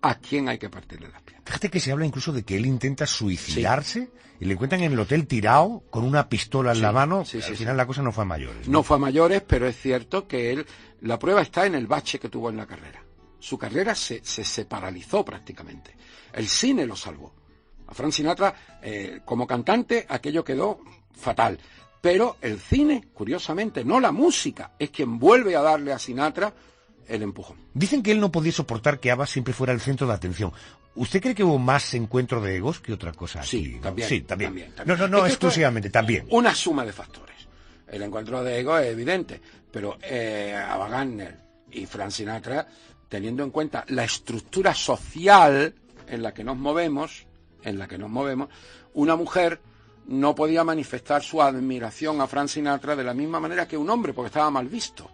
¿A quién hay que partirle las piernas? Fíjate que se habla incluso de que él intenta suicidarse y le encuentran en el hotel tirado con una pistola en la mano. Al final la cosa no fue a mayores. No fue a mayores, pero es cierto que él, la prueba está en el bache que tuvo en la carrera. Su carrera se paralizó prácticamente. El cine lo salvó. A Frank Sinatra, como cantante, aquello quedó fatal. Pero el cine, curiosamente, no la música, es quien vuelve a darle a Sinatra el empujón. Dicen que él no podía soportar que ABBA siempre fuera el centro de atención. ¿Usted cree que hubo más encuentro de egos que otra cosa aquí? Sí, también. Sí, también. También. No exclusivamente, también. Una suma de factores. El encuentro de egos es evidente, pero Ava Gardner y Frank Sinatra, teniendo en cuenta la estructura social en la que nos movemos, una mujer no podía manifestar su admiración a Frank Sinatra de la misma manera que un hombre, porque estaba mal visto.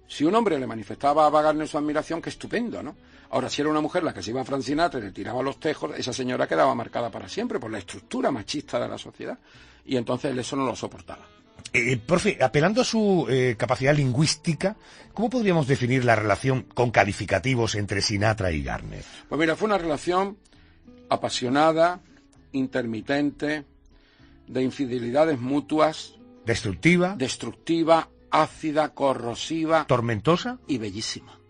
Si un hombre le manifestaba a Ava Gardner su admiración, qué estupendo, ¿no? Ahora, si era una mujer la que se iba a Frank Sinatra y le tiraba los tejos, esa señora quedaba marcada para siempre por la estructura machista de la sociedad, y entonces él eso no lo soportaba. Profe, apelando a su capacidad lingüística, ¿cómo podríamos definir la relación con calificativos entre Sinatra y Gardner? Pues mira, fue una relación apasionada, intermitente, de infidelidades mutuas. ¿Destructiva? Destructiva, ácida, corrosiva. ¿Tormentosa? Y bellísima.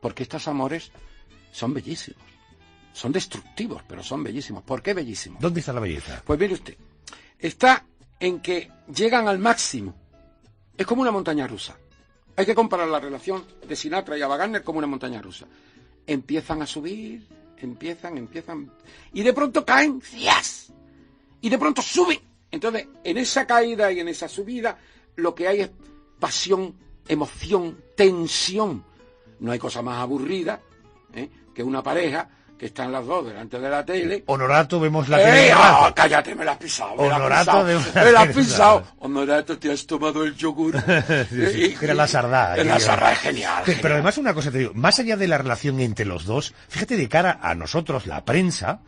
Porque estos amores son bellísimos. Son destructivos, pero son bellísimos. ¿Por qué bellísimos? ¿Dónde está la belleza? Pues mire usted, está en que llegan al máximo. Es como una montaña rusa. Hay que comparar la relación de Sinatra y Ava Gardner como una montaña rusa. Empiezan a subir, empiezan, y de pronto caen, ¡cias! Y de pronto suben. Entonces, en esa caída y en esa subida, lo que hay es pasión, emoción, tensión. No hay cosa más aburrida que una pareja que están las dos delante de la tele. Honorato, vemos la tele. Cállate, me la has pisado. Me la has pisado. Honorato, te has tomado el yogur. Era la sardá. La sardá es genial. Pero además una cosa te digo, más allá de la relación entre los dos, fíjate, de cara a nosotros, la prensa,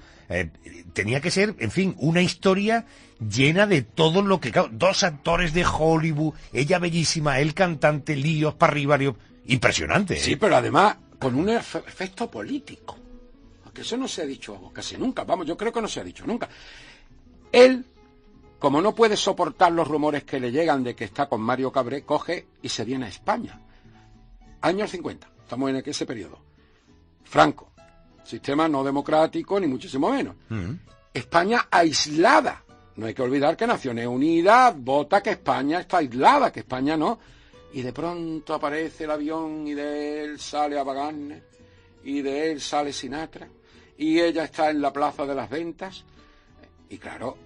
tenía que ser, en fin, una historia llena de todo lo que... Claro, dos actores de Hollywood, ella bellísima, él cantante, líos para arriba, impresionante. Sí, pero además con un efecto político. Que eso no se ha dicho casi nunca, vamos, yo creo que no se ha dicho nunca. Él, como no puede soportar los rumores que le llegan de que está con Mario Cabré, coge y se viene a España. Años 50, estamos en ese periodo. Franco, sistema no democrático, ni muchísimo menos. España aislada. No hay que olvidar que Naciones Unidas vota que España está aislada, que España no. Y de pronto aparece el avión y de él sale Ava Gardner, y de él sale Sinatra, y ella está en la Plaza de las Ventas, y claro,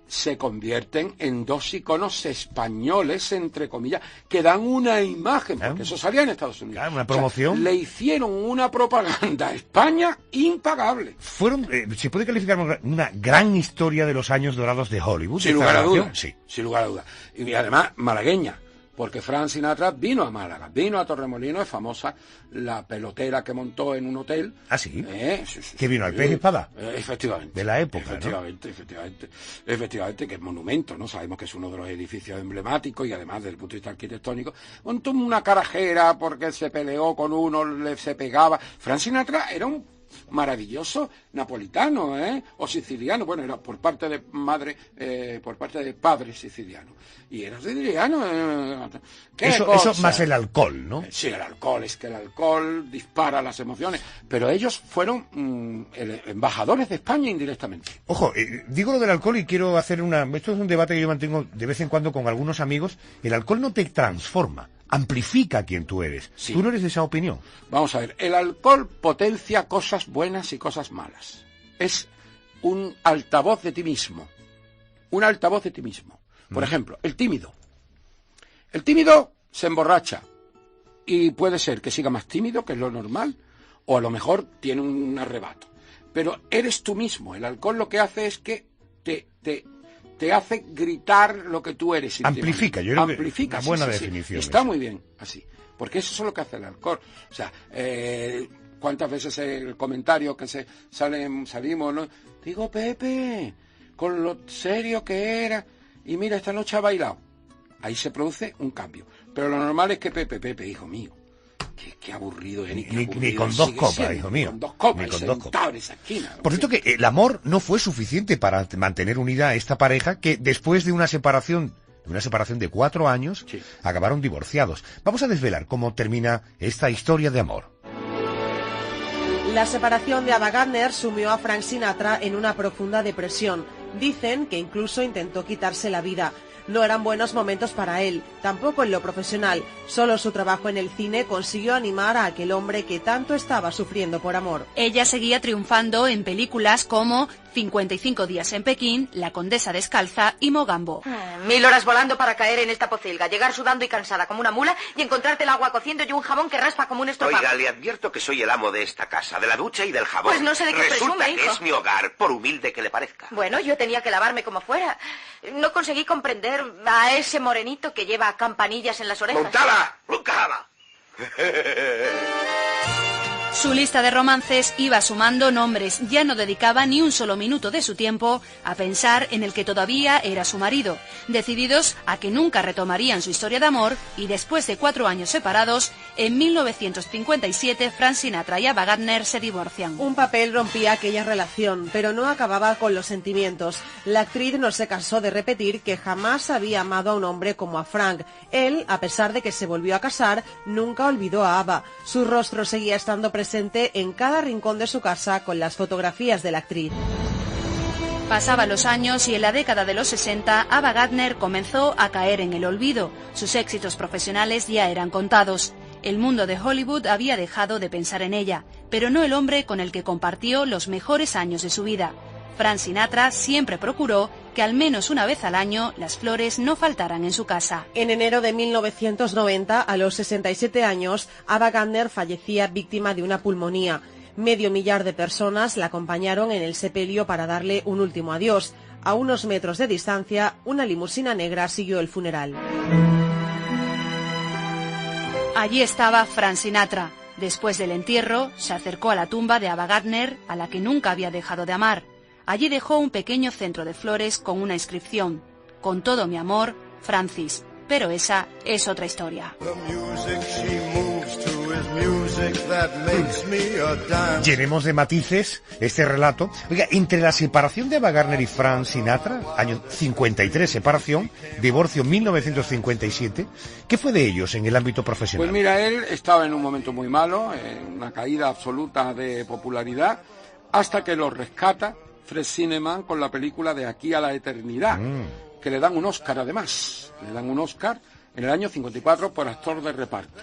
se convierten en dos iconos españoles, entre comillas, que dan una imagen, porque eso salía en Estados Unidos. Claro, una promoción. O sea, le hicieron una propaganda a España impagable. Fueron, se puede calificar una gran historia de los años dorados de Hollywood. Sin lugar a dudas. Sí. Sin lugar a dudas. Y además, malagueña. Porque Frank Sinatra vino a Málaga, vino a Torremolinos, es famosa la pelotera que montó en un hotel. ¿Ah, sí? Sí. ¿Que vino al Pez Espada? Efectivamente. De la época, Efectivamente, que es monumento, ¿no? Sabemos que es uno de los edificios emblemáticos y además desde el punto de vista arquitectónico. Montó una carajera porque se peleó con uno, se pegaba. Frank Sinatra era un maravilloso napolitano, o siciliano. Bueno, era por parte de madre, por parte de padre siciliano. Y era siciliano. Eso más el alcohol, ¿no? Sí, el alcohol, es que el alcohol dispara las emociones. Pero ellos fueron embajadores de España indirectamente. Ojo, digo lo del alcohol y quiero hacer esto es un debate que yo mantengo de vez en cuando con algunos amigos. El alcohol no te transforma, amplifica quien tú eres. Sí. ¿Tú no eres de esa opinión? Vamos a ver, el alcohol potencia cosas buenas y cosas malas. Es un altavoz de ti mismo. Un altavoz de ti mismo. Por ejemplo, el tímido. El tímido se emborracha y puede ser que siga más tímido, que es lo normal, o a lo mejor tiene un arrebato. Pero eres tú mismo. El alcohol lo que hace es que te hace gritar lo que tú eres. Amplifica, yo creo amplifica, que una buena sí, definición. Está muy bien así, porque eso es lo que hace el alcohol. O sea, cuántas veces el comentario que salimos, ¿no? Digo, Pepe, con lo serio que era, y mira, esta noche ha bailado. Ahí se produce un cambio. Pero lo normal es que Pepe, hijo mío, qué aburrido es, ni con dos copas, hijo mío. Con dos copas, ni con dos copas. En esa esquina. Por cierto, que el amor no fue suficiente para mantener unida a esta pareja, que después de una separación de 4 años, sí, acabaron divorciados. Vamos a desvelar cómo termina esta historia de amor. La separación de Ava Gardner sumió a Frank Sinatra en una profunda depresión. Dicen que incluso intentó quitarse la vida. No eran buenos momentos para él, tampoco en lo profesional. Solo su trabajo en el cine consiguió animar a aquel hombre que tanto estaba sufriendo por amor. Ella seguía triunfando en películas como 55 días en Pekín, La condesa descalza y Mogambo. 1000 horas volando para caer en esta pocilga, llegar sudando y cansada como una mula y encontrarte el agua cociendo y un jabón que raspa como un estropajo. Oiga, le advierto que soy el amo de esta casa, de la ducha y del jabón. Pues no sé de qué Resulta presume, que hijo. es mi hogar, por humilde que le parezca. Bueno, yo tenía que lavarme como fuera. No conseguí comprender a ese morenito que lleva campanillas en las orejas. ¡Montala! ¡Montala! Su lista de romances iba sumando nombres, ya no dedicaba ni un solo minuto de su tiempo a pensar en el que todavía era su marido, decididos a que nunca retomarían su historia de amor, y después de 4 años separados, en 1957 Frank Sinatra y Ava Gardner se divorcian. Un papel rompía aquella relación, pero no acababa con los sentimientos. La actriz no se cansó de repetir que jamás había amado a un hombre como a Frank. Él, a pesar de que se volvió a casar, nunca olvidó a Ava. Su rostro seguía estando presente en cada rincón de su casa con las fotografías de la actriz. Pasaban los años y en la década de los 60 Ava Gardner comenzó a caer en el olvido. Sus éxitos profesionales ya eran contados. El mundo de Hollywood había dejado de pensar en ella, pero no el hombre con el que compartió los mejores años de su vida. Frank Sinatra siempre procuró que al menos una vez al año las flores no faltaran en su casa. En enero de 1990, a los 67 años, Ava Gardner fallecía víctima de una pulmonía. 500.000 de personas la acompañaron en el sepelio para darle un último adiós. A unos metros de distancia, una limusina negra siguió el funeral. Allí estaba Frank Sinatra. Después del entierro, se acercó a la tumba de Ava Gardner, a la que nunca había dejado de amar. Allí dejó un pequeño centro de flores con una inscripción: con todo mi amor, Francis. Pero esa es otra historia. Llenemos de matices este relato. Oiga, entre la separación de Ava Gardner y Frank Sinatra, año 53 separación, divorcio 1957, ¿qué fue de ellos en el ámbito profesional? Pues mira, él estaba en un momento muy malo, en una caída absoluta de popularidad, hasta que lo rescata Fred Zinnemann con la película De aquí a la eternidad, que le dan un Oscar además. Le dan un Oscar en el año 54 por actor de reparto.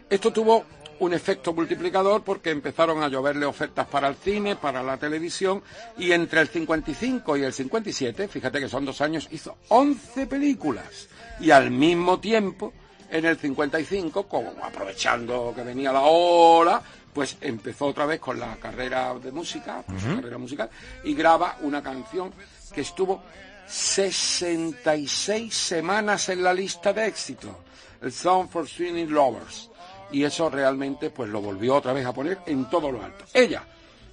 Esto tuvo un efecto multiplicador porque empezaron a lloverle ofertas para el cine, para la televisión, y entre el 55 y el 57, fíjate que son 2 años, hizo 11 películas. Y al mismo tiempo, en el 55, como aprovechando que venía la ola, pues empezó otra vez con la carrera de música, su carrera musical, y graba una canción que estuvo 66 semanas en la lista de éxito, el Song for Swinging Lovers, y eso realmente pues lo volvió otra vez a poner en todo lo alto. Ella,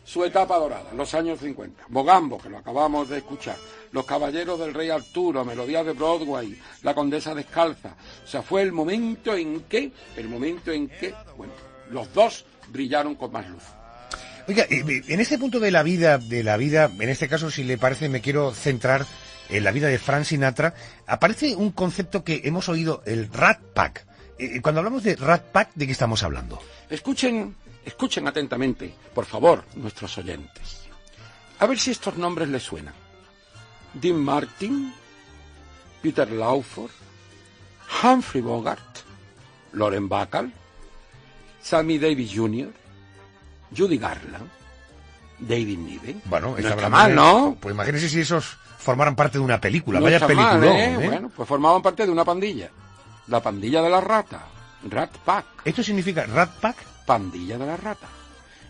su etapa dorada, los años 50, Mogambo, que lo acabamos de escuchar, Los Caballeros del Rey Arturo, Melodías de Broadway, La Condesa Descalza, o sea, fue el momento en que, bueno, los dos brillaron con más luz. Oiga, en este punto de la vida, en este caso, si le parece, me quiero centrar en la vida de Frank Sinatra. Aparece un concepto que hemos oído, el Rat Pack. Cuando hablamos de Rat Pack, ¿de qué estamos hablando? Escuchen atentamente, por favor, nuestros oyentes. A ver si estos nombres les suenan. Dean Martin, Peter Lawford, Humphrey Bogart, Lauren Bacall, Sammy Davis Jr., Judy Garland, David Niven. Bueno, no está mal, ¿no? Pues imagínense si esos formaran parte de una película. No Vaya está peliculón, mal, ¿eh? Bueno, pues formaban parte de una pandilla. La pandilla de la rata. Rat Pack. ¿Esto significa Rat Pack? Pandilla de la rata.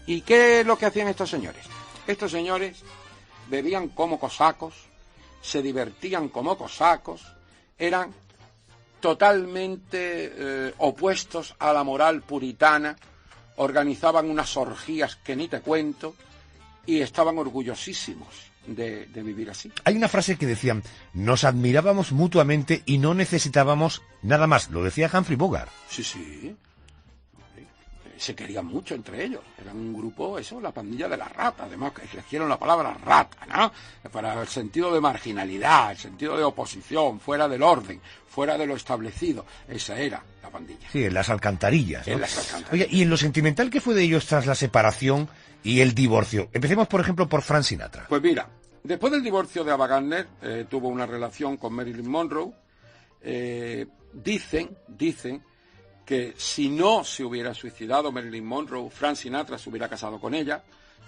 ¿Y qué es lo que hacían estos señores? Estos señores bebían como cosacos, se divertían como cosacos, eran totalmente opuestos a la moral puritana, organizaban unas orgías que ni te cuento y estaban orgullosísimos de vivir así. Hay una frase que decían: nos admirábamos mutuamente y no necesitábamos nada más. Lo decía Humphrey Bogart. Sí. Se querían mucho entre ellos. Eran un grupo, la pandilla de la rata. Además, que eligieron la palabra rata, ¿no? Para el sentido de marginalidad, el sentido de oposición, fuera del orden, fuera de lo establecido. Esa era la pandilla. Sí, en las alcantarillas, ¿no? En las alcantarillas. Oye, y en lo sentimental, ¿qué fue de ellos tras la separación y el divorcio? Empecemos, por ejemplo, por Frank Sinatra. Pues mira, después del divorcio de Ava Gardner, tuvo una relación con Marilyn Monroe. Dicen que si no se hubiera suicidado Marilyn Monroe, Frank Sinatra se hubiera casado con ella,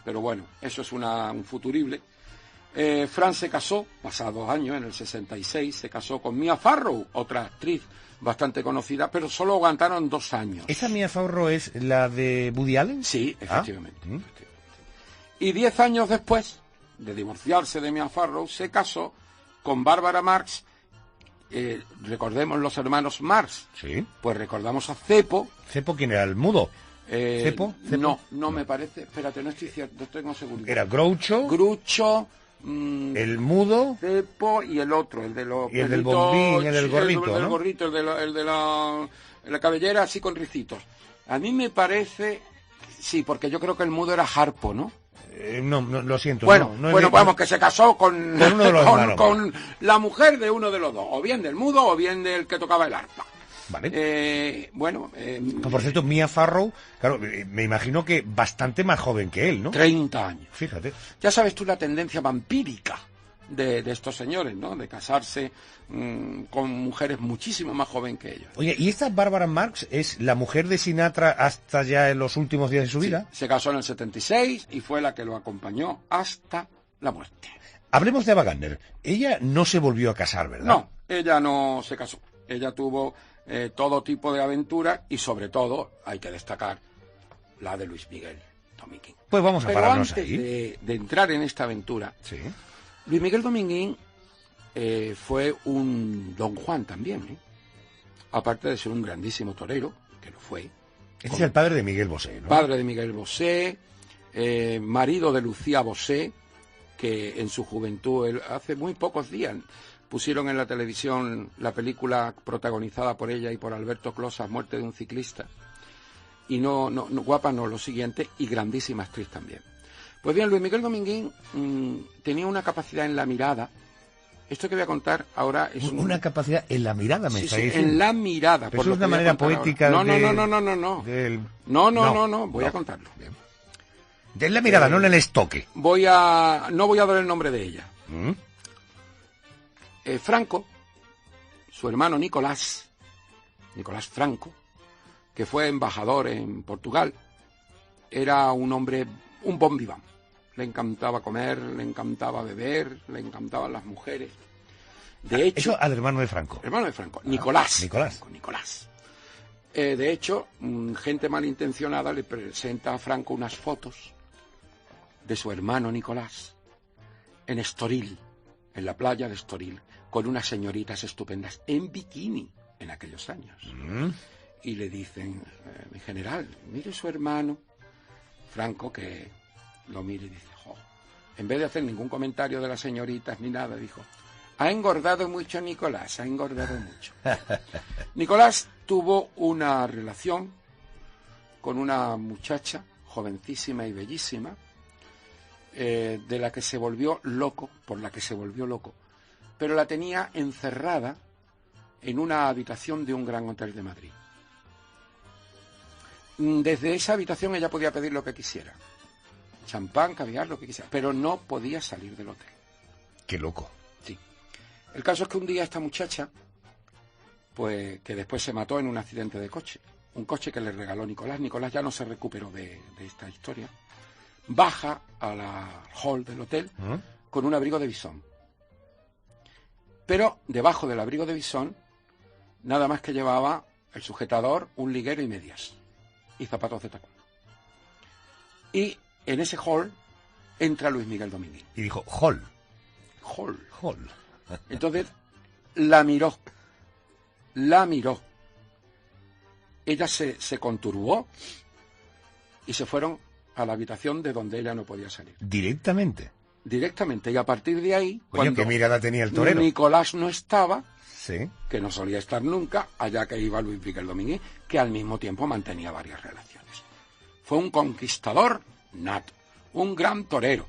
pero bueno, eso es un futurible. Frank se casó, pasados años, en el 66, se casó con Mia Farrow, otra actriz bastante conocida, pero solo aguantaron 2 años. ¿Esa Mia Farrow es la de Woody Allen? Sí, efectivamente. Y 10 años después de divorciarse de Mia Farrow, se casó con Barbara Marx. Recordemos los hermanos Marx. Sí. Pues recordamos a Cepo. ¿Cepo quién era? ¿El mudo? ¿Cepo? No me parece. Espérate, no estoy cierto, no tengo seguridad. Era Groucho. El mudo. Cepo y el otro, el de los. Y el del bombín, el del gorrito, el del gorrito, el de la cabellera así con ricitos. A mí me parece. Sí, porque yo creo que el mudo era Harpo, ¿no? No, lo siento. Bueno, vamos, que se casó con uno de los con la mujer de uno de los dos, o bien del mudo o bien del que tocaba el arpa. Vale. Por cierto, Mia Farrow, claro, me imagino que bastante más joven que él, ¿no? 30 años. Fíjate. Ya sabes tú la tendencia vampírica de estos señores, ¿no? De casarse con mujeres muchísimo más jóvenes que ellos. Oye, ¿y esta Barbara Marx es la mujer de Sinatra hasta ya en los últimos días de su vida? Se casó en el 76 y fue la que lo acompañó hasta la muerte. Hablemos de Ava Gardner. Ella no se volvió a casar, ¿verdad? No, ella no se casó. Ella tuvo todo tipo de aventuras y sobre todo, hay que destacar, la de Luis Miguel Dominguín. Pues vamos a pararnos ahí. Pero antes de entrar en esta aventura, sí. Luis Miguel Dominguín fue un Don Juan también, aparte de ser un grandísimo torero, que lo fue. Este es el padre de Miguel Bosé, ¿no? Padre de Miguel Bosé, marido de Lucía Bosé, que en su juventud, hace muy pocos días, pusieron en la televisión la película protagonizada por ella y por Alberto Closas, Muerte de un ciclista. Y no, guapa no, lo siguiente, y grandísima actriz también. Pues bien, Luis Miguel Dominguín tenía una capacidad en la mirada. Esto que voy a contar ahora es una capacidad en la mirada, me está diciendo. En la mirada. Pero eso es una manera poética. No. Voy a contarlo. Bien. En la mirada, no en el estoque. No voy a dar el nombre de ella. Franco, su hermano Nicolás Franco, que fue embajador en Portugal, era un hombre, un bon vivant. Le encantaba comer, le encantaba beber, le encantaban las mujeres. De hecho, eso al hermano de Franco. Hermano de Franco, Nicolás. Nicolás. De hecho, gente malintencionada le presenta a Franco unas fotos de su hermano Nicolás en Estoril, en la playa de Estoril, con unas señoritas estupendas en bikini en aquellos años. Y le dicen, mi general, mire su hermano. Franco, que lo mira y dice, en vez de hacer ningún comentario de las señoritas ni nada, dijo, ha engordado mucho Nicolás, ha engordado mucho. Nicolás tuvo una relación con una muchacha jovencísima y bellísima, de la que se volvió loco, por la que se volvió loco, pero la tenía encerrada en una habitación de un gran hotel de Madrid. Desde esa habitación ella podía pedir lo que quisiera, champán, caviar, lo que quisiera, pero no podía salir del hotel. Qué loco. Sí. El caso es que un día esta muchacha, pues que después se mató en un accidente de coche, un coche que le regaló Nicolás. Nicolás ya no se recuperó de esta historia. Baja a la hall del hotel con un abrigo de bisón. Pero debajo del abrigo de bisón, nada más que llevaba el sujetador, un liguero y medias. Y zapatos de tacón. Y en ese hall entra Luis Miguel Dominguín. Y dijo, hall. Hall. Hall. Entonces, la miró. Ella se conturbó y se fueron a la habitación de donde ella no podía salir. ¿Directamente? Directamente. Y a partir de ahí, Oye, cuando qué mirada tenía el torero. Nicolás no estaba, sí, que no solía estar nunca, allá que iba Luis Miguel Dominguín, que al mismo tiempo mantenía varias relaciones. Fue un conquistador nato, un gran torero.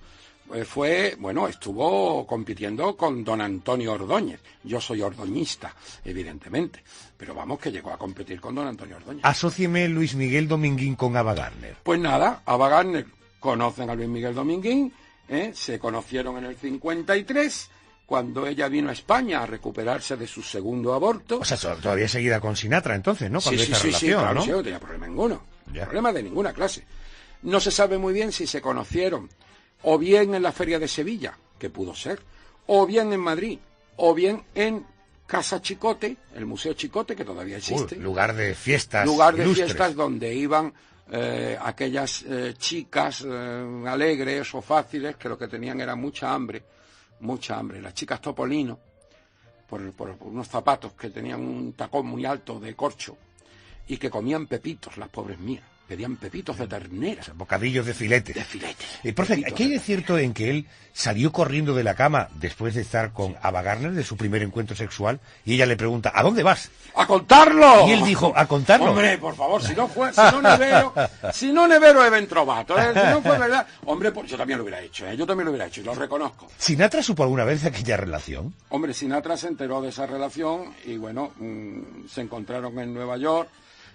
Estuvo compitiendo con don Antonio Ordóñez. Yo soy ordoñista, evidentemente, pero vamos, que llegó a competir con don Antonio Ordóñez. Asócieme Luis Miguel Dominguín con Ava Gardner. Pues nada, Ava Gardner conocen a Luis Miguel Dominguín, se conocieron en el 53, cuando ella vino a España a recuperarse de su segundo aborto. O sea, todavía seguida con Sinatra entonces, ¿no? Cuando Sí, relación, claro, ¿no? sí, no tenía problema ninguno. Ya. Problema de ninguna clase. No se sabe muy bien si se conocieron o bien en la Feria de Sevilla, que pudo ser, o bien en Madrid, o bien en Casa Chicote, el Museo Chicote, que todavía existe. Lugar de fiestas Lugar de ilustres. fiestas donde iban aquellas chicas alegres o fáciles, que lo que tenían era mucha hambre. Las chicas Topolino, por unos zapatos que tenían un tacón muy alto de corcho, y que comían pepitos, las pobres mías. Pedían pepitos de ternera. Bocadillos de filete. De filete. Profe, ¿qué hay de cierto en que él salió corriendo de la cama después de estar con Ava Gardner, de su primer encuentro sexual, y ella le pregunta, ¿a dónde vas? ¡A contarlo! Y él dijo, ¿a contarlo? Hombre, por favor, si no Nevero è ben trovato, si no fue verdad. Hombre, pues yo también lo hubiera hecho, y lo reconozco. ¿Sinatra supo alguna vez de aquella relación? Hombre, Sinatra se enteró de esa relación y bueno, se encontraron en Nueva York.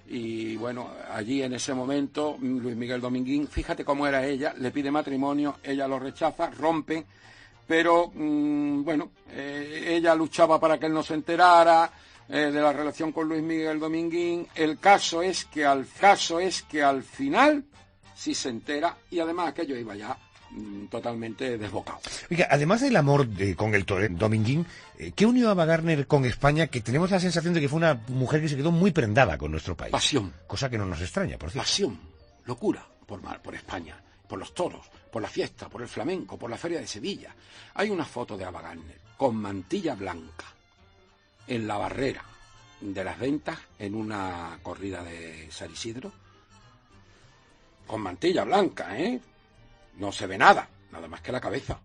Y bueno, allí en ese momento Luis Miguel Dominguín, fíjate cómo era ella, le pide matrimonio, ella lo rechaza, rompen, pero ella luchaba para que él no se enterara de la relación con Luis Miguel Dominguín. El caso es que al final sí se entera, y además aquello iba ya totalmente desbocado. Oiga, además del amor con el torero Dominguín, ¿qué unió a Ava Gardner con España? Que tenemos la sensación de que fue una mujer que se quedó muy prendada con nuestro país. Pasión. Cosa que no nos extraña, por cierto. Pasión, locura por España, por los toros, por la fiesta, por el flamenco, por la Feria de Sevilla. Hay una foto de Ava Gardner con mantilla blanca en la barrera de las ventas en una corrida de San Isidro. Con mantilla blanca, no se ve nada más que la cabeza.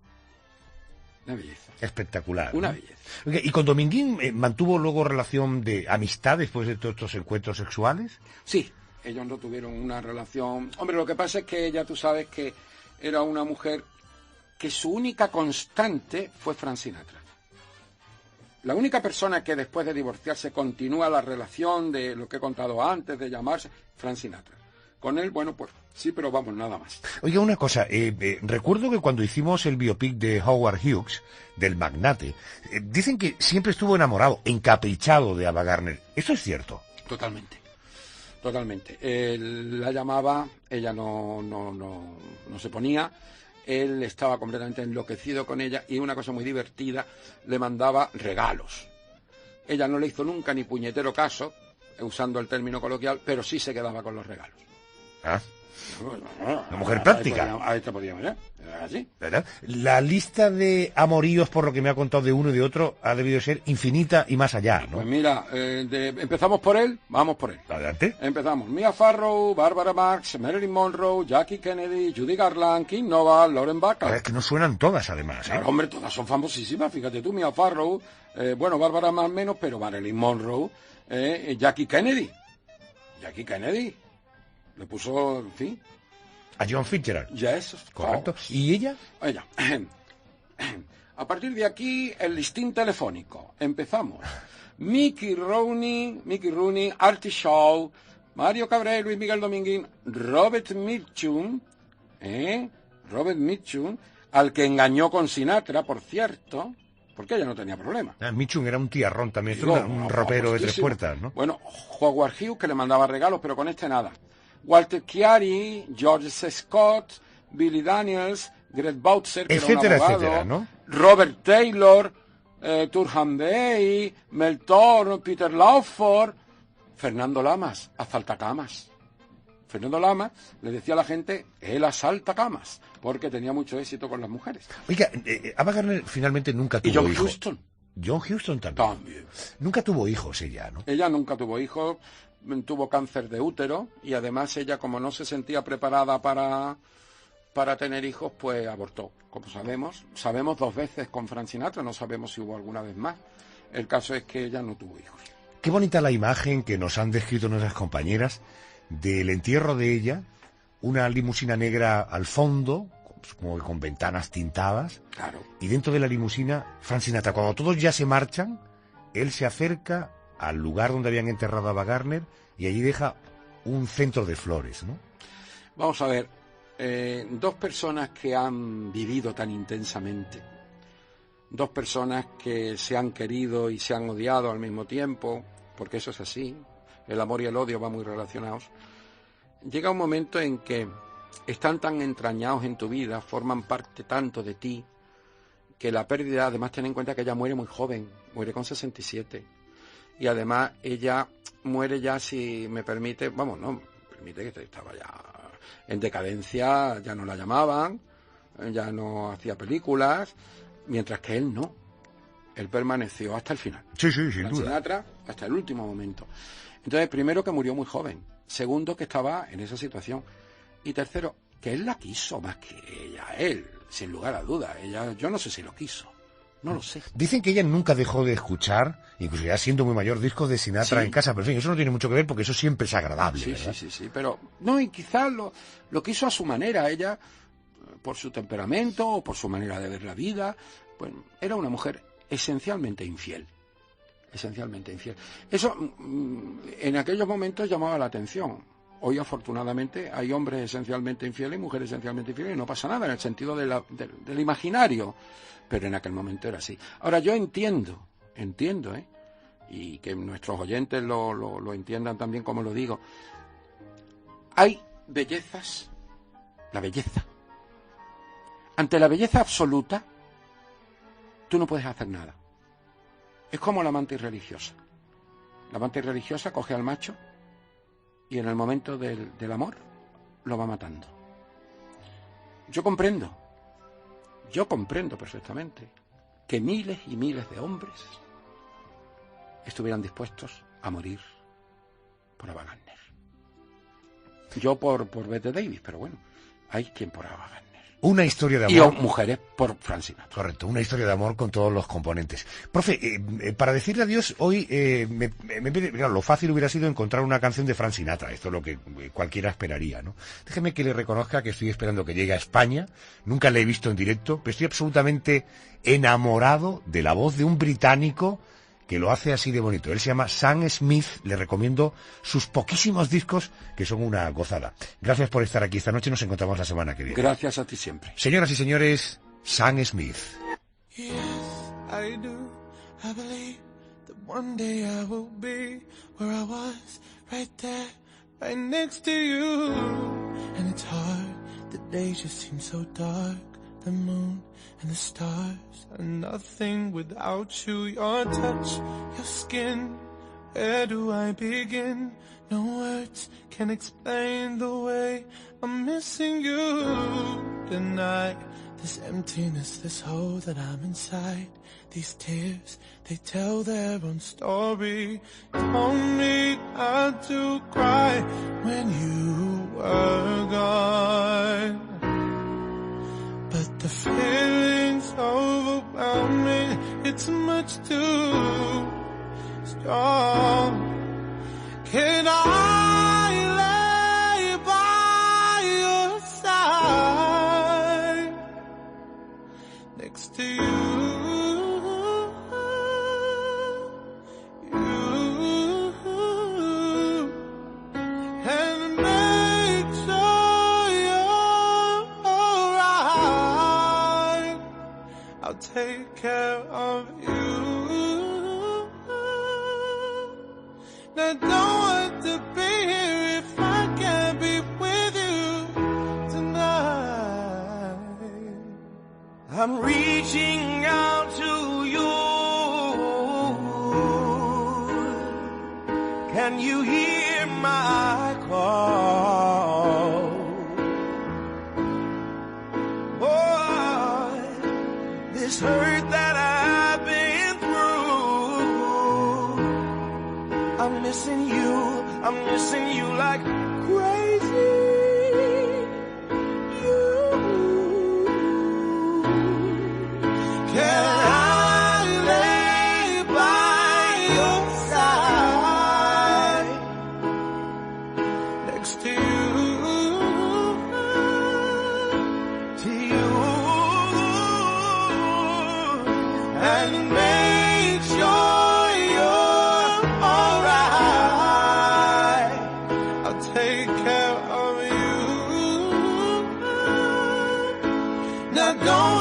Una belleza. Espectacular. Una ¿no? belleza. Oiga, ¿y con Dominguín mantuvo luego relación de amistad después de todos estos encuentros sexuales? Sí, ellos no tuvieron una relación. Hombre, lo que pasa es que ella, tú sabes que era una mujer que su única constante fue Frank Sinatra. La única persona que después de divorciarse continúa la relación de lo que he contado antes, de llamarse Frank Sinatra. Con él, bueno, pues sí, pero vamos, nada más. Oiga, una cosa, recuerdo que cuando hicimos el biopic de Howard Hughes, del magnate, dicen que siempre estuvo enamorado, encaprichado de Ava Gardner. ¿Eso es cierto? Totalmente. Él la llamaba, ella no se ponía, él estaba completamente enloquecido con ella, y una cosa muy divertida, le mandaba regalos. Ella no le hizo nunca ni puñetero caso, usando el término coloquial, pero sí se quedaba con los regalos. Ah, una mujer práctica. Ahí te podíamos, así. ¿Verdad? La lista de amoríos, por lo que me ha contado de uno y de otro, ha debido ser infinita y más allá, ¿no? Pues mira, empezamos por él, vamos por él. Adelante. Empezamos. Mia Farrow, Barbara Marx, Marilyn Monroe, Jackie Kennedy, Judy Garland, Kim Novak, Lauren Bacall. Es que no suenan todas, además. Claro, hombre, todas son famosísimas. Fíjate tú, Mia Farrow, Bárbara más menos, pero Marilyn Monroe, Jackie Kennedy. Le puso, en fin. A John Fitzgerald. Yes, of Correcto. course. ¿Y ella? Ella. A partir de aquí, el listín telefónico. Empezamos. Mickey Rooney, Artie Shaw, Mario Cabré, Luis Miguel Dominguín, Robert Mitchum, al que engañó con Sinatra, por cierto, porque ella no tenía problema. Mitchum era un tiarrón también, Digo, un ropero de 3 justísimo. puertas, ¿no? Bueno, Howard Hughes, que le mandaba regalos, pero con este nada. Walter Chiari, George C. Scott, Billy Daniels, Greg Bautzer, que etcétera, era un abogado, etcétera, ¿no? Robert Taylor, Turhan Bey, Mel Torme, Peter Lawford, Fernando Lamas, asaltacamas. Fernando Lamas le decía a la gente, él asalta camas, porque tenía mucho éxito con las mujeres. Oiga, Ava Gardner finalmente nunca tuvo Y John hijos. Huston. John Huston también. Nunca tuvo hijos ella, ¿no? Ella nunca tuvo hijos, tuvo cáncer de útero y además ella, como no se sentía preparada para tener hijos, pues abortó. Como sabemos 2 veces con Frank Sinatra, no sabemos si hubo alguna vez más. El caso es que ella no tuvo hijos. Qué bonita la imagen que nos han descrito nuestras compañeras del entierro de ella, una limusina negra al fondo, como que con ventanas tintadas, Claro. y dentro de la limusina, Frank Sinatra. Cuando todos ya se marchan, él se acerca al lugar donde habían enterrado a Ava Gardner y allí deja un centro de flores, ¿no? Vamos a ver, 2 personas que han vivido tan intensamente, 2 personas que se han querido y se han odiado al mismo tiempo, porque eso es así, el amor y el odio van muy relacionados. Llega un momento en que están tan entrañados en tu vida, forman parte tanto de ti, que la pérdida, además ten en cuenta que ella muere muy joven, muere con 67, y además ella muere ya, si me permite, permite que estaba ya en decadencia, ya no la llamaban, ya no hacía películas, mientras que él no. Él permaneció hasta el final. Sí, sin duda. Sinatra hasta el último momento. Entonces, primero, que murió muy joven. Segundo, que estaba en esa situación. Y tercero, que él la quiso más que ella a él, sin lugar a dudas. Ella, yo no sé si lo quiso. No lo sé. Dicen que ella nunca dejó de escuchar, incluso ya siendo muy mayor, discos de Sinatra en casa, pero en fin, eso no tiene mucho que ver porque eso siempre es agradable, ¿verdad? Sí, pero no, y quizás lo quiso a su manera. Ella, por su temperamento o por su manera de ver la vida, pues era una mujer esencialmente infiel. Eso en aquellos momentos llamaba la atención. Hoy, afortunadamente, hay hombres esencialmente infieles y mujeres esencialmente infieles, y no pasa nada en el sentido del imaginario, pero en aquel momento era así. Ahora, yo entiendo, y que nuestros oyentes lo entiendan también como lo digo, hay bellezas, la belleza. Ante la belleza absoluta, tú no puedes hacer nada. Es como la amante irreligiosa. La amante irreligiosa coge al macho y en el momento del amor lo va matando. Yo comprendo perfectamente que miles y miles de hombres estuvieran dispuestos a morir por Ava Gardner. Yo por Bette Davis, pero bueno, hay quien por Ava Gardner. Una historia de amor. Y mujeres por Frank Sinatra. Correcto, una historia de amor con todos los componentes. Profe, para decirle adiós, hoy claro, lo fácil hubiera sido encontrar una canción de Frank Sinatra. Esto es lo que cualquiera esperaría, ¿no? Déjeme que le reconozca que estoy esperando que llegue a España. Nunca le he visto en directo, pero estoy absolutamente enamorado de la voz de un británico que lo hace así de bonito. Él se llama Sam Smith. Le recomiendo sus poquísimos discos, que son una gozada. Gracias por estar aquí esta noche. Nos encontramos la semana que viene. Gracias a ti siempre. Señoras y señores, Sam Smith. Yes, I do. I believe that one day I will be where I was, right there, right next to you. And it's hard, the days just seem so dark. The moon and the stars are nothing without you. Your touch, your skin, where do I begin? No words can explain the way I'm missing you tonight. This emptiness, this hole that I'm inside. These tears, they tell their own story. Don't need not to cry when you were gone. But the feeling's overwhelming, it's much too strong. Can I lay by your side? take care of you. Now don't want to be here if I can't be with you tonight. I'm reaching out to you. Can you hear my call? Oh, this hurt that I've been through, I'm missing you like crazy. Can I lay by your side next to you, and make sure you're alright? I'll take care of you. Now don't